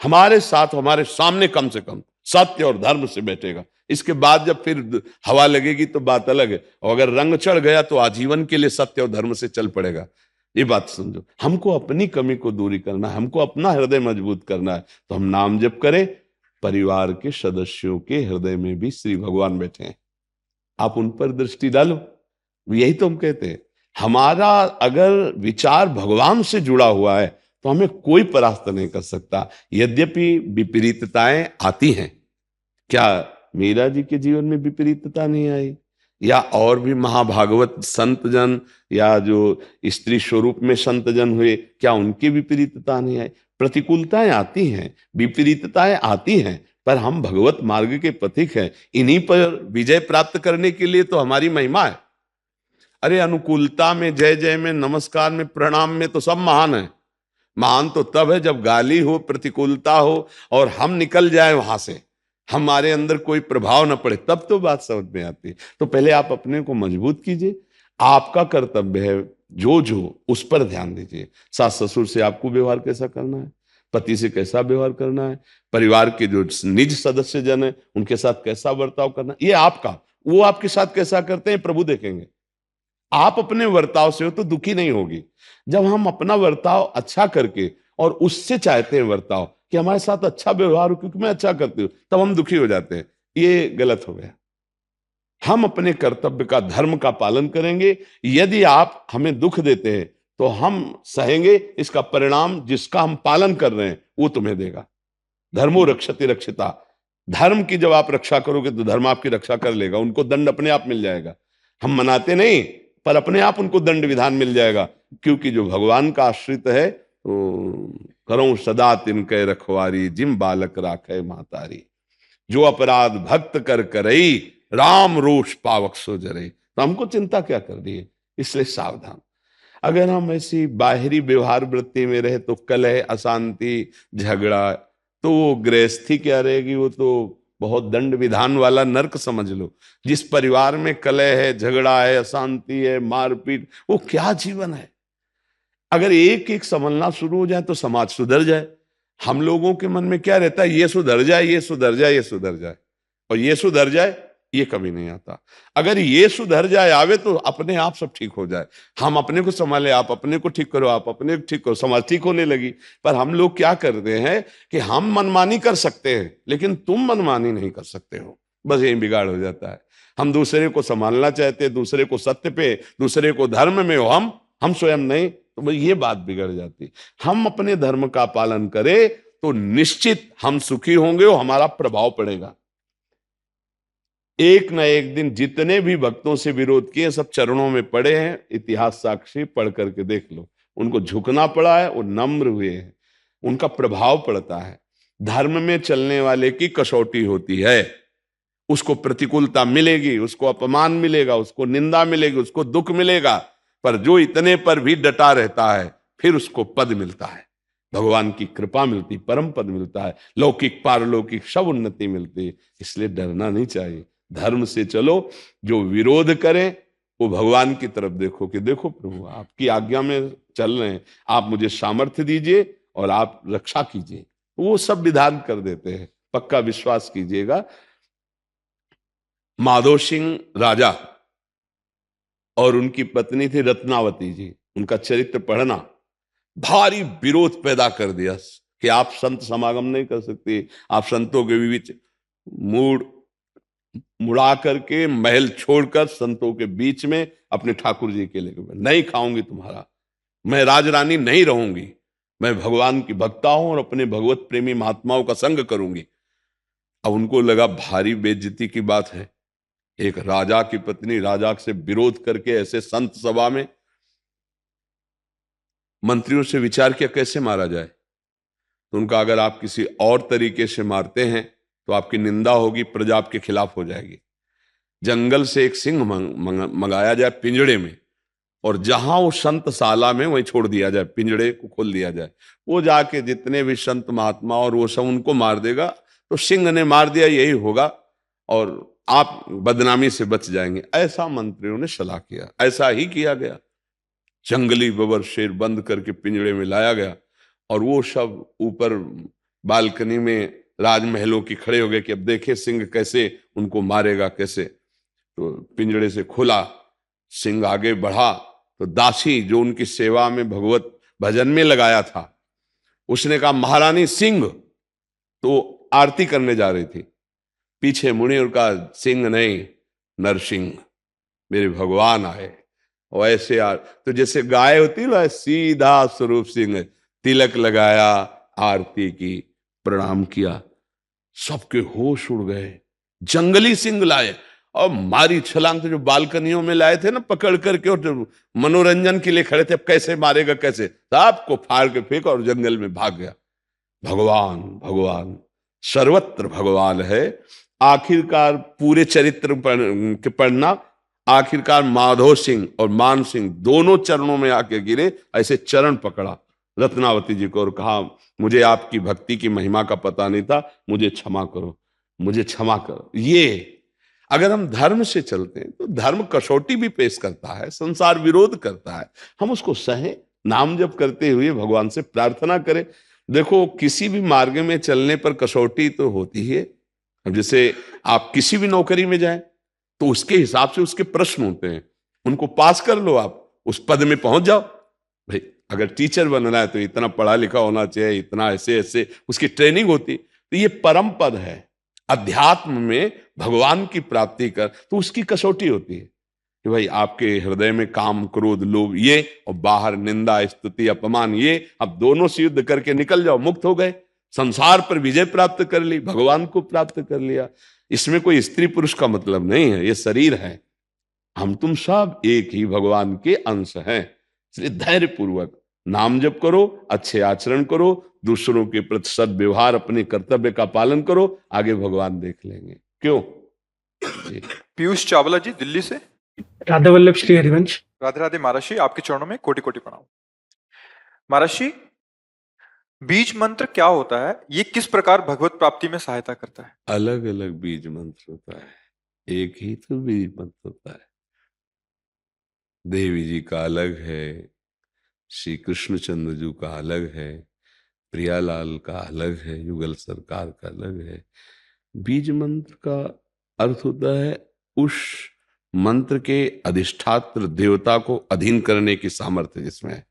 हमारे साथ, हमारे सामने कम से कम सत्य और धर्म से बैठेगा। इसके बाद जब फिर हवा लगेगी तो बात अलग है, और अगर रंग चढ़ गया तो आजीवन के लिए सत्य और धर्म से चल पड़ेगा। ये बात समझो। हमको अपनी कमी को दूरी करना है, हमको अपना हृदय मजबूत करना है। तो हम नाम जप करें, परिवार के सदस्यों के हृदय में भी श्री भगवान बैठे हैं, आप उन पर दृष्टि डालो। यही तो हम कहते हैं, हमारा अगर विचार भगवान से जुड़ा हुआ है तो हमें कोई परास्त नहीं कर सकता। यद्यपि विपरीतताएं आती हैं, क्या मीरा जी के जीवन में विपरीतता नहीं आई? या और भी महाभागवत संत जन, या जो स्त्री स्वरूप में संत जन हुए, क्या उनकी विपरीतता नहीं आई? प्रतिकूलताएं आती हैं, विपरीतताएं आती हैं, पर हम भगवत मार्ग के पथिक हैं। इन्हीं पर विजय प्राप्त करने के लिए तो हमारी महिमा है। अरे अनुकूलता में, जय जय में, नमस्कार में, प्रणाम में तो सब महान है। महान तो तब है जब गाली हो, प्रतिकूलता हो, और हम निकल जाए वहां से, हमारे अंदर कोई प्रभाव न पड़े, तब तो बात समझ में आती है। तो पहले आप अपने को मजबूत कीजिए। आपका कर्तव्य है जो उस पर ध्यान दीजिए। सास ससुर से आपको व्यवहार कैसा करना है, पति से कैसा व्यवहार करना है, परिवार के जो निज सदस्य जन है उनके साथ कैसा बर्ताव करना, ये आपका। वो आपके साथ कैसा करते हैं प्रभु देखेंगे। आप अपने वर्ताव से हो तो दुखी नहीं होगी। जब हम अपना वर्ताव अच्छा करके और उससे चाहते हैं वर्ताव कि हमारे साथ अच्छा व्यवहार हो क्योंकि मैं अच्छा करती हूँ, तब हम दुखी हो जाते हैं। ये गलत हो गया। हम अपने कर्तव्य का, धर्म का पालन करेंगे। यदि आप हमें दुख देते हैं तो हम सहेंगे, इसका परिणाम जिसका हम पालन कर रहे हैं वो तुम्हें देगा। धर्मो रक्षति रक्षिता, धर्म की जब आप रक्षा करोगे तो धर्म आपकी रक्षा कर लेगा। उनको दंड अपने आप मिल जाएगा। हम मनाते नहीं, पर अपने आप उनको दंड विधान मिल जाएगा, क्योंकि जो भगवान का आश्रित है तो करो सदा तिनके रखवारी, जिम बालक राखे मातारी। जो अपराध भक्त कर करई, राम रोष पावक सो जरई। तो हमको चिंता क्या कर रही है, इसलिए सावधान। अगर हम ऐसी बाहरी व्यवहार वृत्ति में रहे तो कलह, अशांति, झगड़ा, तो वो गृहस्थी क्या रहेगी, वो तो बहुत दंड विधान वाला नरक समझ लो। जिस परिवार में कलह है, झगड़ा है, अशांति है, मारपीट, वो क्या जीवन है। अगर एक एक संभलना शुरू हो जाए तो समाज सुधर जाए। हम लोगों के मन में क्या रहता है, ये सुधर जाए, ये सुधर जाए, ये सुधर जाए, और ये सुधर जाए, ये कभी नहीं आता। अगर ये सुधर जाए आवे तो अपने आप सब ठीक हो जाए। हम अपने को संभाले, आप अपने को ठीक करो, आप अपने को ठीक करो, समाज ठीक होने लगी। पर हम लोग क्या करते हैं कि हम मनमानी कर सकते हैं लेकिन तुम मनमानी नहीं कर सकते हो, बस यही बिगाड़ हो जाता है। हम दूसरे को संभालना चाहते हैं, दूसरे को सत्य पे, दूसरे को धर्म में हो, हम स्वयं नहीं, तो ये बात बिगड़ जाती। हम अपने धर्म का पालन करें तो निश्चित हम सुखी होंगे और हमारा प्रभाव पड़ेगा। एक न एक दिन जितने भी भक्तों से विरोध किए सब चरणों में पड़े हैं, इतिहास साक्षी, पढ़ करके देख लो। उनको झुकना पड़ा है, वो नम्र हुए हैं, उनका प्रभाव पड़ता है। धर्म में चलने वाले की कसौटी होती है, उसको प्रतिकूलता मिलेगी, उसको अपमान मिलेगा, उसको निंदा मिलेगी, उसको दुख मिलेगा, पर जो इतने पर भी डटा रहता है फिर उसको पद मिलता है, भगवान की कृपा मिलती, परम पद मिलता है, लौकिक पारलौकिक सब उन्नति मिलती है। इसलिए डरना नहीं चाहिए, धर्म से चलो। जो विरोध करें वो भगवान की तरफ देखो कि देखो प्रभु आपकी आज्ञा में चल रहे हैं, आप मुझे सामर्थ्य दीजिए और आप रक्षा कीजिए। वो सब विधान कर देते हैं, पक्का विश्वास कीजिएगा। माधो सिंह राजा और उनकी पत्नी थी रत्नावती जी, उनका चरित्र पढ़ना, भारी विरोध पैदा कर दिया कि आप संत समागम नहीं कर सकते, आप संतों के बीच मुड़ा करके महल छोड़कर संतों के बीच में अपने ठाकुर जी के लिए नहीं खाऊंगी तुम्हारा, मैं राजरानी नहीं रहूंगी, मैं भगवान की भक्ता हूं और अपने भगवत प्रेमी महात्माओं का संग करूंगी। अब उनको लगा भारी बेइज्जती की बात है, एक राजा की पत्नी राजा से विरोध करके ऐसे संत सभा में। मंत्रियों से विचार किया कैसे मारा जाए, तो उनका अगर आप किसी और तरीके से मारते हैं तो आपकी निंदा होगी, प्रजा आपके खिलाफ हो जाएगी। जंगल से एक सिंह मंगाया जाए पिंजड़े में, और जहां वो संत शाला में वहीं छोड़ दिया जाए, पिंजड़े को खोल दिया जाए, वो जाके जितने भी संत महात्मा और वो सब उनको मार देगा, तो सिंह ने मार दिया यही होगा और आप बदनामी से बच जाएंगे। ऐसा मंत्रियों ने सलाह किया, ऐसा ही किया गया। जंगली बबर शेर बंद करके पिंजड़े में लाया गया और वो सब ऊपर बालकनी में राजमहलों की खड़े हो गए कि अब देखे सिंह कैसे उनको मारेगा कैसे। तो पिंजड़े से खुला, सिंह आगे बढ़ा तो दासी जो उनकी सेवा में भगवत भजन में लगाया था, उसने कहा महारानी सिंह, तो आरती करने जा रही थी, पीछे मुड़ी और कहा सिंह नहीं नरसिंह, मेरे भगवान आए। और ऐसे तो जैसे गाय होती है ना, सीधा स्वरूप सिंह, तिलक लगाया, आरती की, प्रणाम किया, सबके होश उड़ गए। जंगली सिंह लाए और मारी छलांग, तो जो बालकनियों में लाए थे ना पकड़ करके और जो मनोरंजन के लिए खड़े थे, अब कैसे मारेगा कैसे, सबको फाड़ के फेंका और जंगल में भाग गया। भगवान भगवान सर्वत्र भगवान है। आखिरकार पूरे चरित्र के पढ़ना, आखिरकार माधो सिंह और मान सिंह दोनों चरणों में आके गिरे, ऐसे चरण पकड़ा रत्नावती जी को और कहा मुझे आपकी भक्ति की महिमा का पता नहीं था, मुझे क्षमा करो, मुझे क्षमा करो। ये अगर हम धर्म से चलते हैं तो धर्म कसौटी भी पेश करता है, संसार विरोध करता है, हम उसको सहें, नाम जप करते हुए भगवान से प्रार्थना करें। देखो किसी भी मार्ग में चलने पर कसौटी तो होती ही है। अब जैसे आप किसी भी नौकरी में जाएं तो उसके हिसाब से उसके प्रश्न होते हैं, उनको पास कर लो, आप उस पद में पहुंच जाओ। भाई अगर टीचर बनना है तो इतना पढ़ा लिखा होना चाहिए, इतना ऐसे ऐसे उसकी ट्रेनिंग होती, तो ये परम पद है। अध्यात्म में भगवान की प्राप्ति कर तो उसकी कसौटी होती है कि भाई आपके हृदय में काम क्रोध लोभ ये, और बाहर निंदा स्तुति अपमान ये, अब दोनों से युद्ध करके निकल जाओ, मुक्त हो गए, संसार पर विजय प्राप्त कर ली, भगवान को प्राप्त कर लिया। इसमें कोई स्त्री पुरुष का मतलब नहीं है, ये शरीर है, हम तुम सब एक ही भगवान के अंश हैं। इसलिए धैर्य पूर्वक नाम जप करो, अच्छे आचरण करो, दूसरों के प्रति सद्व्यवहार, अपने कर्तव्य का पालन करो, आगे भगवान देख लेंगे। क्यों जी। पीयूष चावला जी दिल्ली से। राधा वल्लभ श्री हरिवंश। राधे राधे महर्षि, आपके चरणों में कोटि कोटि प्रणाम। महर्षि, बीज मंत्र क्या होता है? ये किस प्रकार भगवत प्राप्ति में सहायता करता है? अलग अलग बीज मंत्र होता है, एक ही तो बीज मंत्र होता है। देवी जी का अलग है, श्री कृष्णचंद्र जी का अलग है, प्रियालाल का अलग है, युगल सरकार का अलग है। बीज मंत्र का अर्थ होता है उस मंत्र के अधिष्ठात्र देवता को अधीन करने की सामर्थ्य जिसमें है।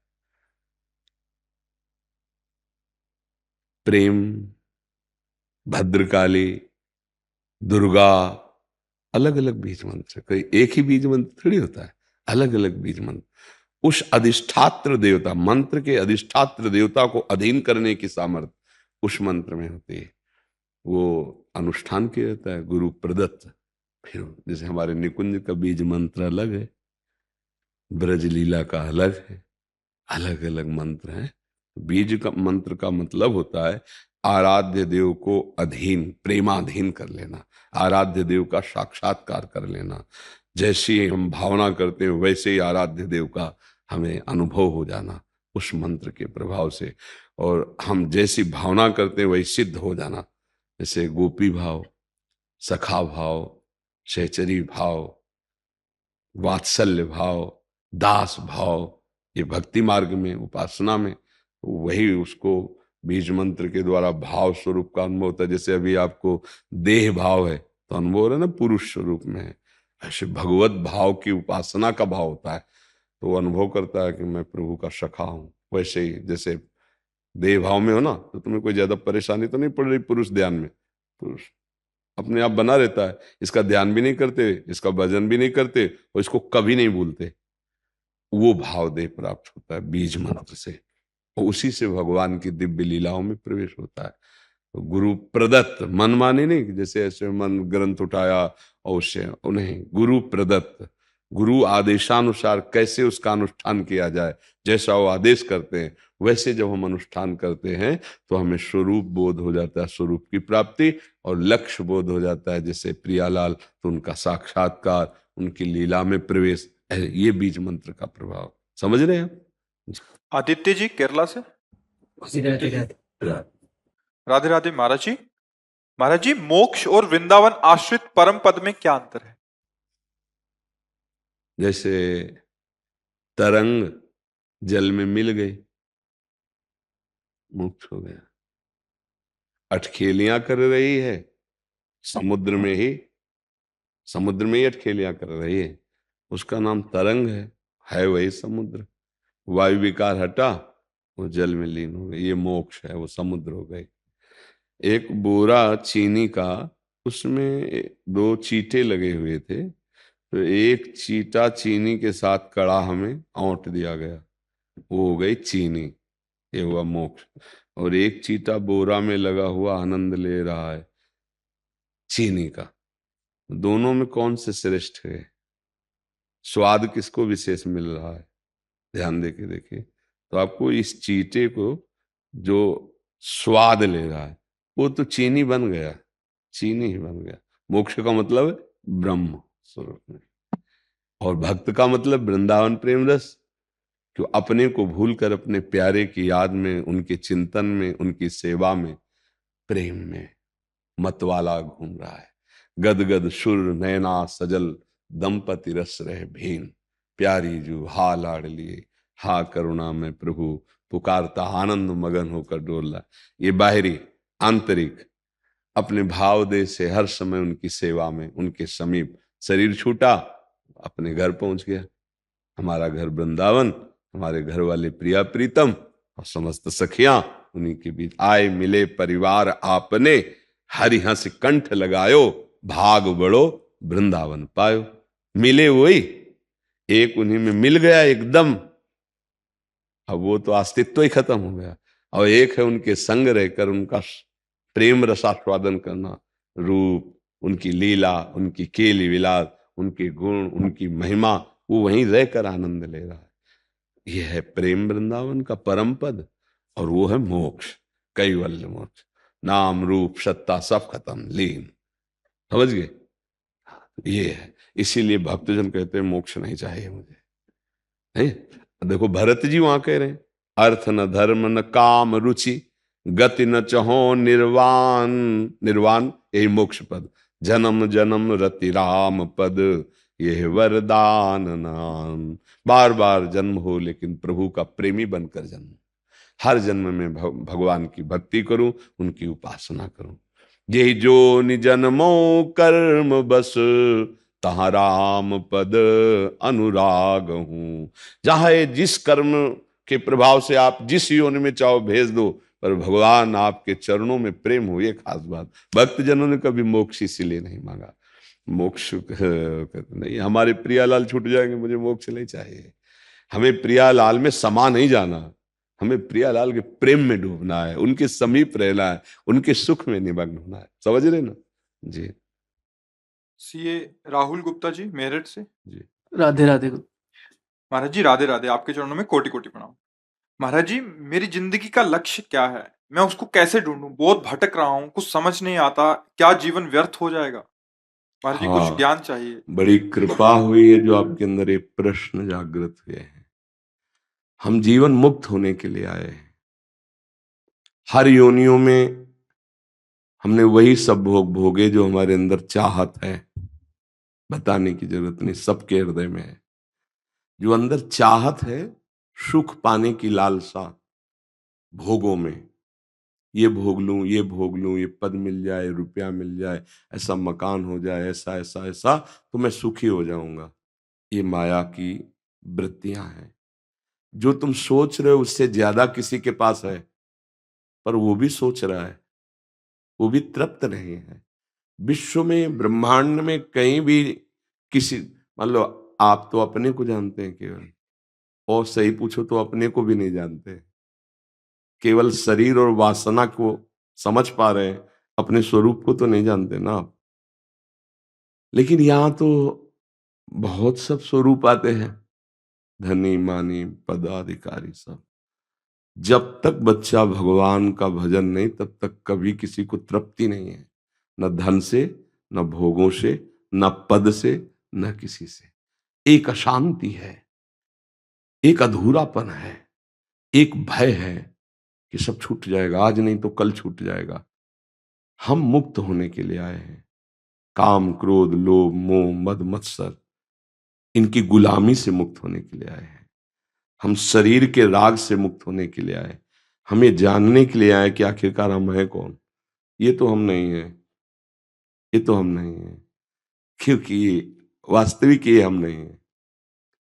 प्रेम, भद्रकाली, दुर्गा, अलग अलग बीज मंत्र, कोई एक ही बीज मंत्र थोड़ी होता है, अलग अलग बीज मंत्र उस अधिष्ठात्र देवता, मंत्र के अधिष्ठात्र देवता को अधीन करने की सामर्थ्य उस मंत्र में होती है। वो अनुष्ठान किया जाता है, गुरु प्रदत्त। फिर जैसे हमारे निकुंज का बीज मंत्र अलग है, ब्रज लीला का अलग है, अलग अलग मंत्र हैं। बीज का मंत्र का मतलब होता है आराध्य देव को अधीन, प्रेमाधीन कर लेना, आराध्य देव का साक्षात्कार कर लेना। जैसी हम भावना करते हैं वैसे ही आराध्य देव का हमें अनुभव हो जाना उस मंत्र के प्रभाव से, और हम जैसी भावना करते हैं वही सिद्ध हो जाना। जैसे गोपी भाव, सखा भाव, सहचरी भाव, वात्सल्य भाव, दास भाव, ये भक्ति मार्ग में, उपासना में वही उसको बीज मंत्र के द्वारा भाव स्वरूप का अनुभव होता है। जैसे अभी आपको देह भाव है तो अनुभव हो रहा है ना, पुरुष स्वरूप में है। ऐसे भगवत भाव की उपासना का भाव होता है तो वो अनुभव करता है कि मैं प्रभु का सखा हूं। वैसे ही जैसे देह भाव में हो ना तो तुम्हें कोई ज्यादा परेशानी तो नहीं पड़ रही पुरुष ध्यान में, पुरुष अपने आप बना रहता है, इसका ध्यान भी नहीं करते, इसका भजन भी नहीं करते और इसको कभी नहीं भूलते। वो भाव देह प्राप्त होता है बीज मंत्र से, और उसी से भगवान की दिव्य लीलाओं में प्रवेश होता है। तो गुरु प्रदत्त, मन माने नहीं कि जैसे ऐसे मन ग्रंथ उठाया और उससे उन्हें गुरु प्रदत्त, गुरु आदेशानुसार कैसे उसका अनुष्ठान किया जाए, जैसा वो आदेश करते हैं वैसे जब हम अनुष्ठान करते हैं तो हमें स्वरूप बोध हो जाता है, स्वरूप की प्राप्ति, और लक्ष्य बोध हो जाता है। जैसे प्रियालाल तो उनका साक्षात्कार, उनकी लीला में प्रवेश, ये बीज मंत्र का प्रभाव। समझ रहे हैं आप? आदित्य जी केरला से। राधे राधे। राधे राधे महाराज जी। महाराज जी, मोक्ष और वृंदावन आश्रित परम पद में क्या अंतर है? जैसे तरंग जल में मिल गई, मोक्ष हो गया। अटखेलियां कर रही है समुद्र में ही, समुद्र में ही अटखेलियां कर रही है, उसका नाम तरंग है वही समुद्र। वायु विकार हटा, वो जल में लीन हो गई, ये मोक्ष है, वो समुद्र हो गई। एक बोरा चीनी का, उसमें 2 चींटे लगे हुए थे, तो एक चींटा चीनी के साथ कड़ाह में औंट दिया गया, वो हो गई चीनी, ये हुआ मोक्ष। और एक चींटा बोरा में लगा हुआ आनंद ले रहा है चीनी का, दोनों में कौन से श्रेष्ठ है? स्वाद किसको विशेष मिल रहा है? ध्यान दे के देखिए तो आपको इस चींटे को जो स्वाद ले रहा है वो तो चीनी बन गया, चीनी ही बन गया। मोक्ष का मतलब है ब्रह्म स्वरूप में, और भक्त का मतलब वृंदावन प्रेम रस, जो अपने को भूलकर अपने प्यारे की याद में, उनके चिंतन में, उनकी सेवा में, प्रेम में मतवाला घूम रहा है। गदगद सुर नैना सजल दंपति रस रहे भीन, प्यारी जू हा लाड़ लिए, हा करुणा में प्रभु पुकारता आनंद मगन होकर डोला। ये बाहरी आंतरिक अपने भाव दे से हर समय उनकी सेवा में, उनके समीप। शरीर छूटा, अपने घर पहुंच गया। हमारा घर वृंदावन, हमारे घर वाले प्रिया प्रीतम और समस्त सखियां उन्हीं के बीच। आए मिले परिवार आपने, हरि हंस कंठ लगायो, भाग बड़ो वृंदावन पायो। मिले वही, एक उन्हीं में मिल गया एकदम, अब वो तो अस्तित्व ही खत्म हो गया, और एक है उनके संग रहकर उनका प्रेम रसास्वादन करना, रूप, उनकी लीला, उनकी केली विलास, उनके गुण, उनकी महिमा, वो वहीं रहकर आनंद ले रहा है। ये है प्रेम वृंदावन का परम पद, और वो है मोक्ष, कैवल्य मोक्ष। नाम रूप सत्ता सब खत्म, लीन। समझ गए? ये है। इसीलिए भक्तजन कहते हैं मोक्ष नहीं चाहिए मुझे। नहीं, देखो भरत जी वहां कह रहे हैं, अर्थ न धर्म न काम रुचि, गति न चहो निर्वाण। निर्वाण यही मोक्ष पद। जन्म जन्म रति राम पद, यह वरदान नाम। बार बार जन्म हो लेकिन प्रभु का प्रेमी बनकर जन्म। हर जन्म में भगवान की भक्ति करूं, उनकी उपासना करूं। ये जो निजन्मो कर्म बस, तहाँ राम पद अनुराग हूं। चाहे जिस कर्म के प्रभाव से आप जिस योनि में चाहो भेज दो, पर भगवान आपके चरणों में प्रेम हो, ये खास बात। भक्त जनों ने कभी मोक्ष इसीलिए नहीं मांगा। मोक्ष नहीं, हमारे प्रियालाल छूट जाएंगे, मुझे मोक्ष नहीं चाहिए। हमें प्रियालाल में समा नहीं जाना, हमें प्रियालाल के प्रेम में डूबना है, उनके समीप रहना है, उनके सुख में निमग्न होना है। समझ रहे ना जी? सीए राहुल गुप्ता जी मेरठ से। जी राधे राधे। महाराज जी राधे राधे, आपके चरणों में कोटि कोटि प्रणाम। महाराज जी, मेरी जिंदगी का लक्ष्य क्या है, मैं उसको कैसे ढूंढूं? बहुत भटक रहा हूँ, कुछ समझ नहीं आता, क्या जीवन व्यर्थ हो जाएगा? महाराज जी कुछ हाँ, ज्ञान चाहिए। बड़ी कृपा हुई है जो आपके अंदर ये प्रश्न जागृत हुए हैं। हम जीवन मुक्त होने के लिए आए हैं। हर योनियों में हमने वही सब भोग भोगे जो हमारे अंदर चाहत है। बताने की जरूरत नहीं, सबके हृदय में है। जो अंदर चाहत है, सुख पाने की लालसा, भोगों में, ये भोग लूं, ये भोग लूं, ये पद मिल जाए, रुपया मिल जाए, ऐसा मकान हो जाए, ऐसा ऐसा ऐसा, तो मैं सुखी हो जाऊंगा। ये माया की वृत्तियां हैं। जो तुम सोच रहे हो उससे ज्यादा किसी के पास है, पर वो भी सोच रहा है, वो भी तृप्त नहीं है। विश्व में, ब्रह्मांड में कहीं भी किसी, मान लो आप तो अपने को जानते हैं केवल, और सही पूछो तो अपने को भी नहीं जानते। केवल शरीर और वासना को समझ पा रहे हैं, अपने स्वरूप को तो नहीं जानते ना आप। लेकिन यहां तो बहुत सब स्वरूप आते हैं, धनी मानी पदाधिकारी सब। जब तक बच्चा भगवान का भजन नहीं, तब तक कभी किसी को तृप्ति नहीं है, न धन से, न भोगों से, न पद से, न किसी से। एक अशांति है, एक अधूरापन है, एक भय है कि सब छूट जाएगा, आज नहीं तो कल छूट जाएगा। हम मुक्त होने के लिए आए हैं। काम क्रोध लोभ मोह मद मत्सर, इनकी गुलामी से मुक्त होने के लिए आए हैं। हम शरीर के राग से मुक्त होने के लिए आए। हम ये जानने के लिए आए कि आखिरकार हम हैं कौन। ये तो हम नहीं है, ये तो हम नहीं है, क्योंकि वास्तविक ये हम नहीं है।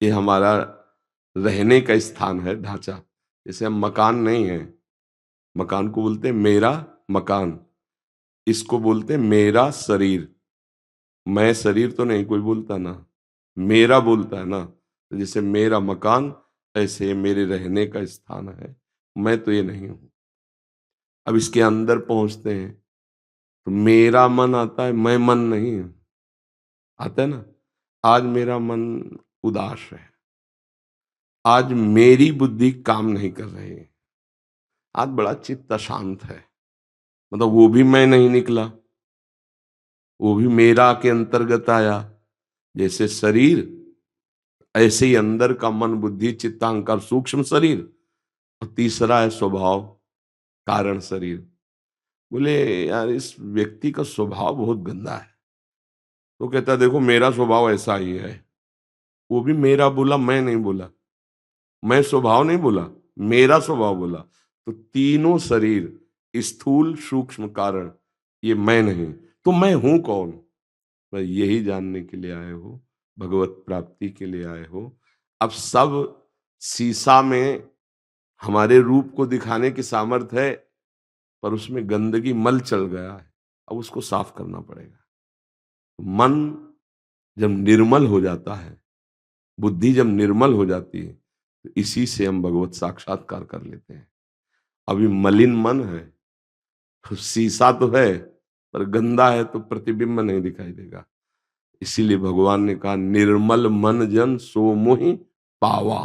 ये हमारा रहने का स्थान है, ढांचा। जैसे हम मकान नहीं है, मकान को बोलते हैं मेरा मकान, इसको बोलते हैं मेरा शरीर। मैं शरीर तो नहीं कोई बोलता ना, मेरा बोलता है ना। तो जैसे मेरा मकान, ऐसे मेरे रहने का स्थान है। मैं तो ये नहीं हूं। अब इसके अंदर पहुंचते हैं तो मेरा मन आता है, मैं मन नहीं हूं। आता है ना, आज मेरा मन उदास है, आज मेरी बुद्धि काम नहीं कर रही है, आज बड़ा चित्त अशांत है। मतलब वो भी मैं नहीं निकला, वो भी मेरा के अंतर्गत आया। जैसे शरीर, ऐसे ही अंदर का मन बुद्धि चित्तांकार सूक्ष्म शरीर, और तीसरा है स्वभाव कारण शरीर। बोले यार इस व्यक्ति का स्वभाव बहुत गंदा है। तो कहता है देखो मेरा स्वभाव ऐसा ही है। वो भी मेरा बोला, मैं नहीं बोला, मैं स्वभाव नहीं बोला, मेरा स्वभाव बोला। तो तीनों शरीर, स्थूल सूक्ष्म कारण, ये मैं नहीं। तो मैं हूं कौन? मैं यही जानने के लिए आए हो, भगवत प्राप्ति के लिए आए हो। अब सब शीशा में हमारे रूप को दिखाने की सामर्थ्य है, पर उसमें गंदगी मल चल गया है, अब उसको साफ करना पड़ेगा। मन जब निर्मल हो जाता है, बुद्धि जब निर्मल हो जाती है, तो इसी से हम भगवत साक्षात्कार कर लेते हैं। अभी मलिन मन है, तो शीशा तो है पर गंदा है, तो प्रतिबिंब नहीं दिखाई देगा। इसीलिए भगवान ने कहा निर्मल मन जन सो मोहि पावा।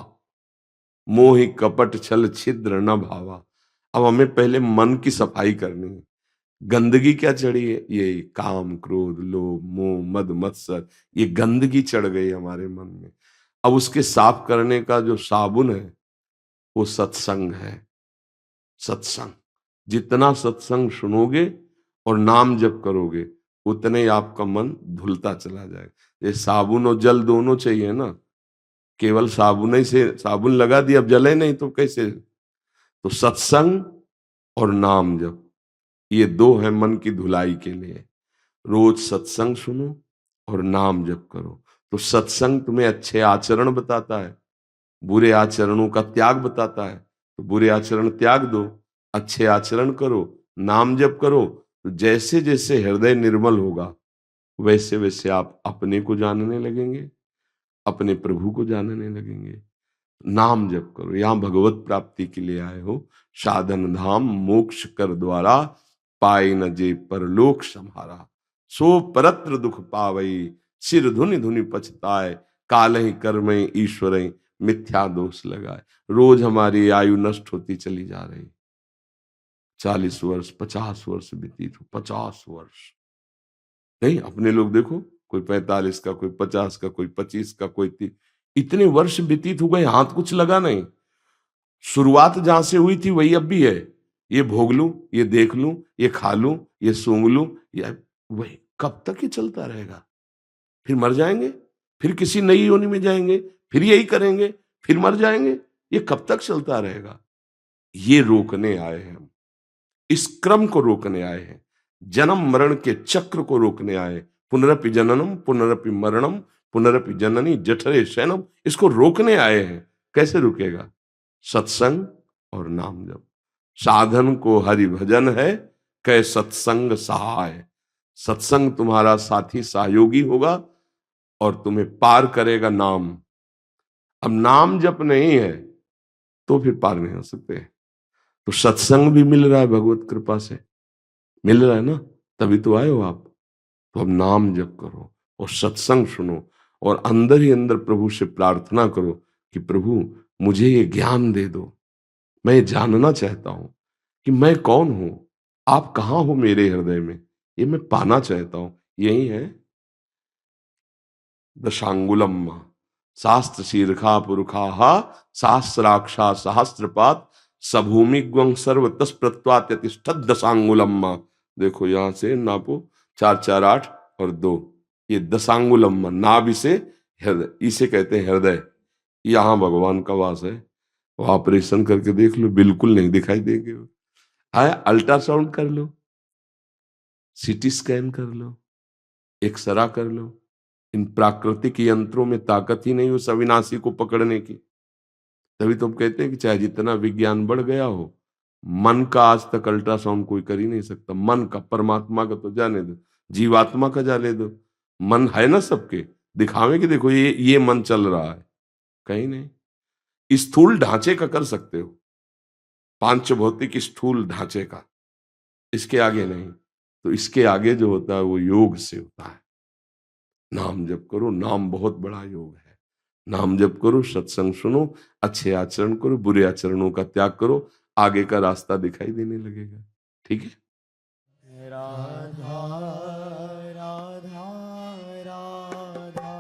मोहि कपट छल छिद्र न भावा। अब हमें पहले मन की सफाई करनी है। गंदगी क्या चढ़ी है? ये काम, क्रोध, लोभ, मोह, मद, मत्सर, ये गंदगी चढ़ गई हमारे मन में। अब उसके साफ करने का जो साबुन है वो सत्संग है। सत्संग, जितना सत्संग सुनोगे और नाम जप करोगे उतने ही आपका मन धुलता चला जाएगा। ये साबुन और जल दोनों चाहिए ना, केवल साबुन ही से साबुन लगा दिया अब जले नहीं तो कैसे? तो सत्संग और नाम जप, ये दो है मन की धुलाई के लिए। रोज सत्संग सुनो और नाम जप करो। तो सत्संग तुम्हें अच्छे आचरण बताता है, बुरे आचरणों का त्याग बताता है। तो बुरे आचरण त्याग दो, अच्छे आचरण करो, नाम जप करो। तो जैसे जैसे हृदय निर्मल होगा वैसे वैसे आप अपने को जानने लगेंगे, अपने प्रभु को जानने लगेंगे। नाम जप करो। यहां भगवत प्राप्ति के लिए आए हो। साधन धाम मोक्ष कर द्वारा, पाए न जे परलोक सम्हारा। सो परत्र दुख पावई, सिर धुनि धुनि पछताए। कालहि कर्मय ईश्वरय, मिथ्या दोष लगाए। रोज हमारी आयु नष्ट होती चली जा रही। 40 वर्ष 50 वर्ष व्यतीत हो, 50 वर्ष नहीं, अपने लोग देखो, कोई 45 का, कोई 50 का, कोई 25 का, कोई 30। इतने वर्ष व्यतीत हो गए, हाथ कुछ लगा नहीं। शुरुआत जहां से हुई थी वही अब भी है। ये भोग लूं, ये देख लूं, ये खा लूं, ये सूंघ लूं, ये वही कब तक ये चलता रहेगा? फिर मर जाएंगे, फिर किसी नई योनि में जाएंगे, फिर यही करेंगे, फिर मर जाएंगे। ये कब तक चलता रहेगा? ये रोकने आए हैं हम, इस क्रम को रोकने आए हैं, जन्म मरण के चक्र को रोकने आए। पुनरपि जननम पुनरपि मरणम पुनरपि जननी जठरे शयनम, इसको रोकने आए हैं। कैसे रुकेगा? सत्संग और नाम जप। साधन को हरि भजन है, कै सत्संग सहाय। सत्संग तुम्हारा साथी सहयोगी होगा और तुम्हें पार करेगा नाम। अब नाम जप नहीं है तो फिर पार नहीं हो सकते। तो सत्संग भी मिल रहा है भगवत कृपा से, मिल रहा है ना, तभी तो आए हो आप। तो अब नाम जप करो और सत्संग सुनो और अंदर ही अंदर प्रभु से प्रार्थना करो कि प्रभु मुझे ये ज्ञान दे दो। मैं जानना चाहता हूं कि मैं कौन हूं, आप कहां हो मेरे हृदय में, ये मैं पाना चाहता हूं। यही है दशांगुलम। शास्त्र शीर्षा पुरुषा सहस्राक्षा सहस्त्रपात सभूमि ग्वं सर्व तस्प्रत्वात्यतिष्ठत् दशांगुलम। देखो यहां से नापो, 4 4 8 और 2, ये दशांगुलम। नाभि से हृदय, इसे कहते हैं हृदय। यहां भगवान का वास है। वो ऑपरेशन करके देख लो, बिल्कुल नहीं दिखाई देंगे। आया, अल्ट्रासाउंड कर लो, सीटी स्कैन कर लो, एक्सरा कर लो। इन प्राकृतिक यंत्रों में ताकत ही नहीं उस अविनाशी को पकड़ने की। तभी तो हम कहते हैं कि चाहे जितना विज्ञान बढ़ गया हो, मन का आज तक अल्ट्रासाउंड कोई कर ही नहीं सकता। मन का, परमात्मा का तो जाने दो, जीवात्मा का जाने दो। मन है ना सबके, दिखावे कि देखो ये मन चल रहा है, कहीं नहीं। स्थूल ढांचे का कर सकते हो, पांच भौतिक स्थूल ढांचे का, इसके आगे नहीं। तो इसके आगे जो होता है वो योग से होता है। नाम जप करो, नाम बहुत बड़ा योग है। नाम जप करो, सत्संग सुनो, अच्छे आचरण करो, बुरे आचरणों का त्याग करो, आगे का रास्ता दिखाई देने लगेगा। ठीक है। राधा राधा राधा राधा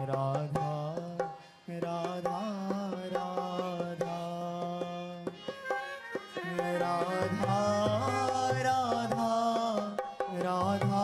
राधा राधा राधा राधा राधा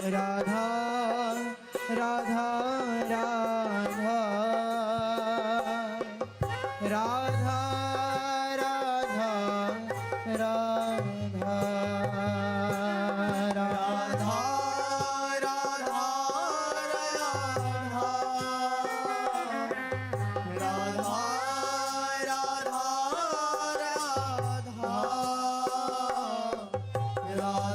राधा राधा राधा राधा राधा राधा राधा राधा राधा राधा राधा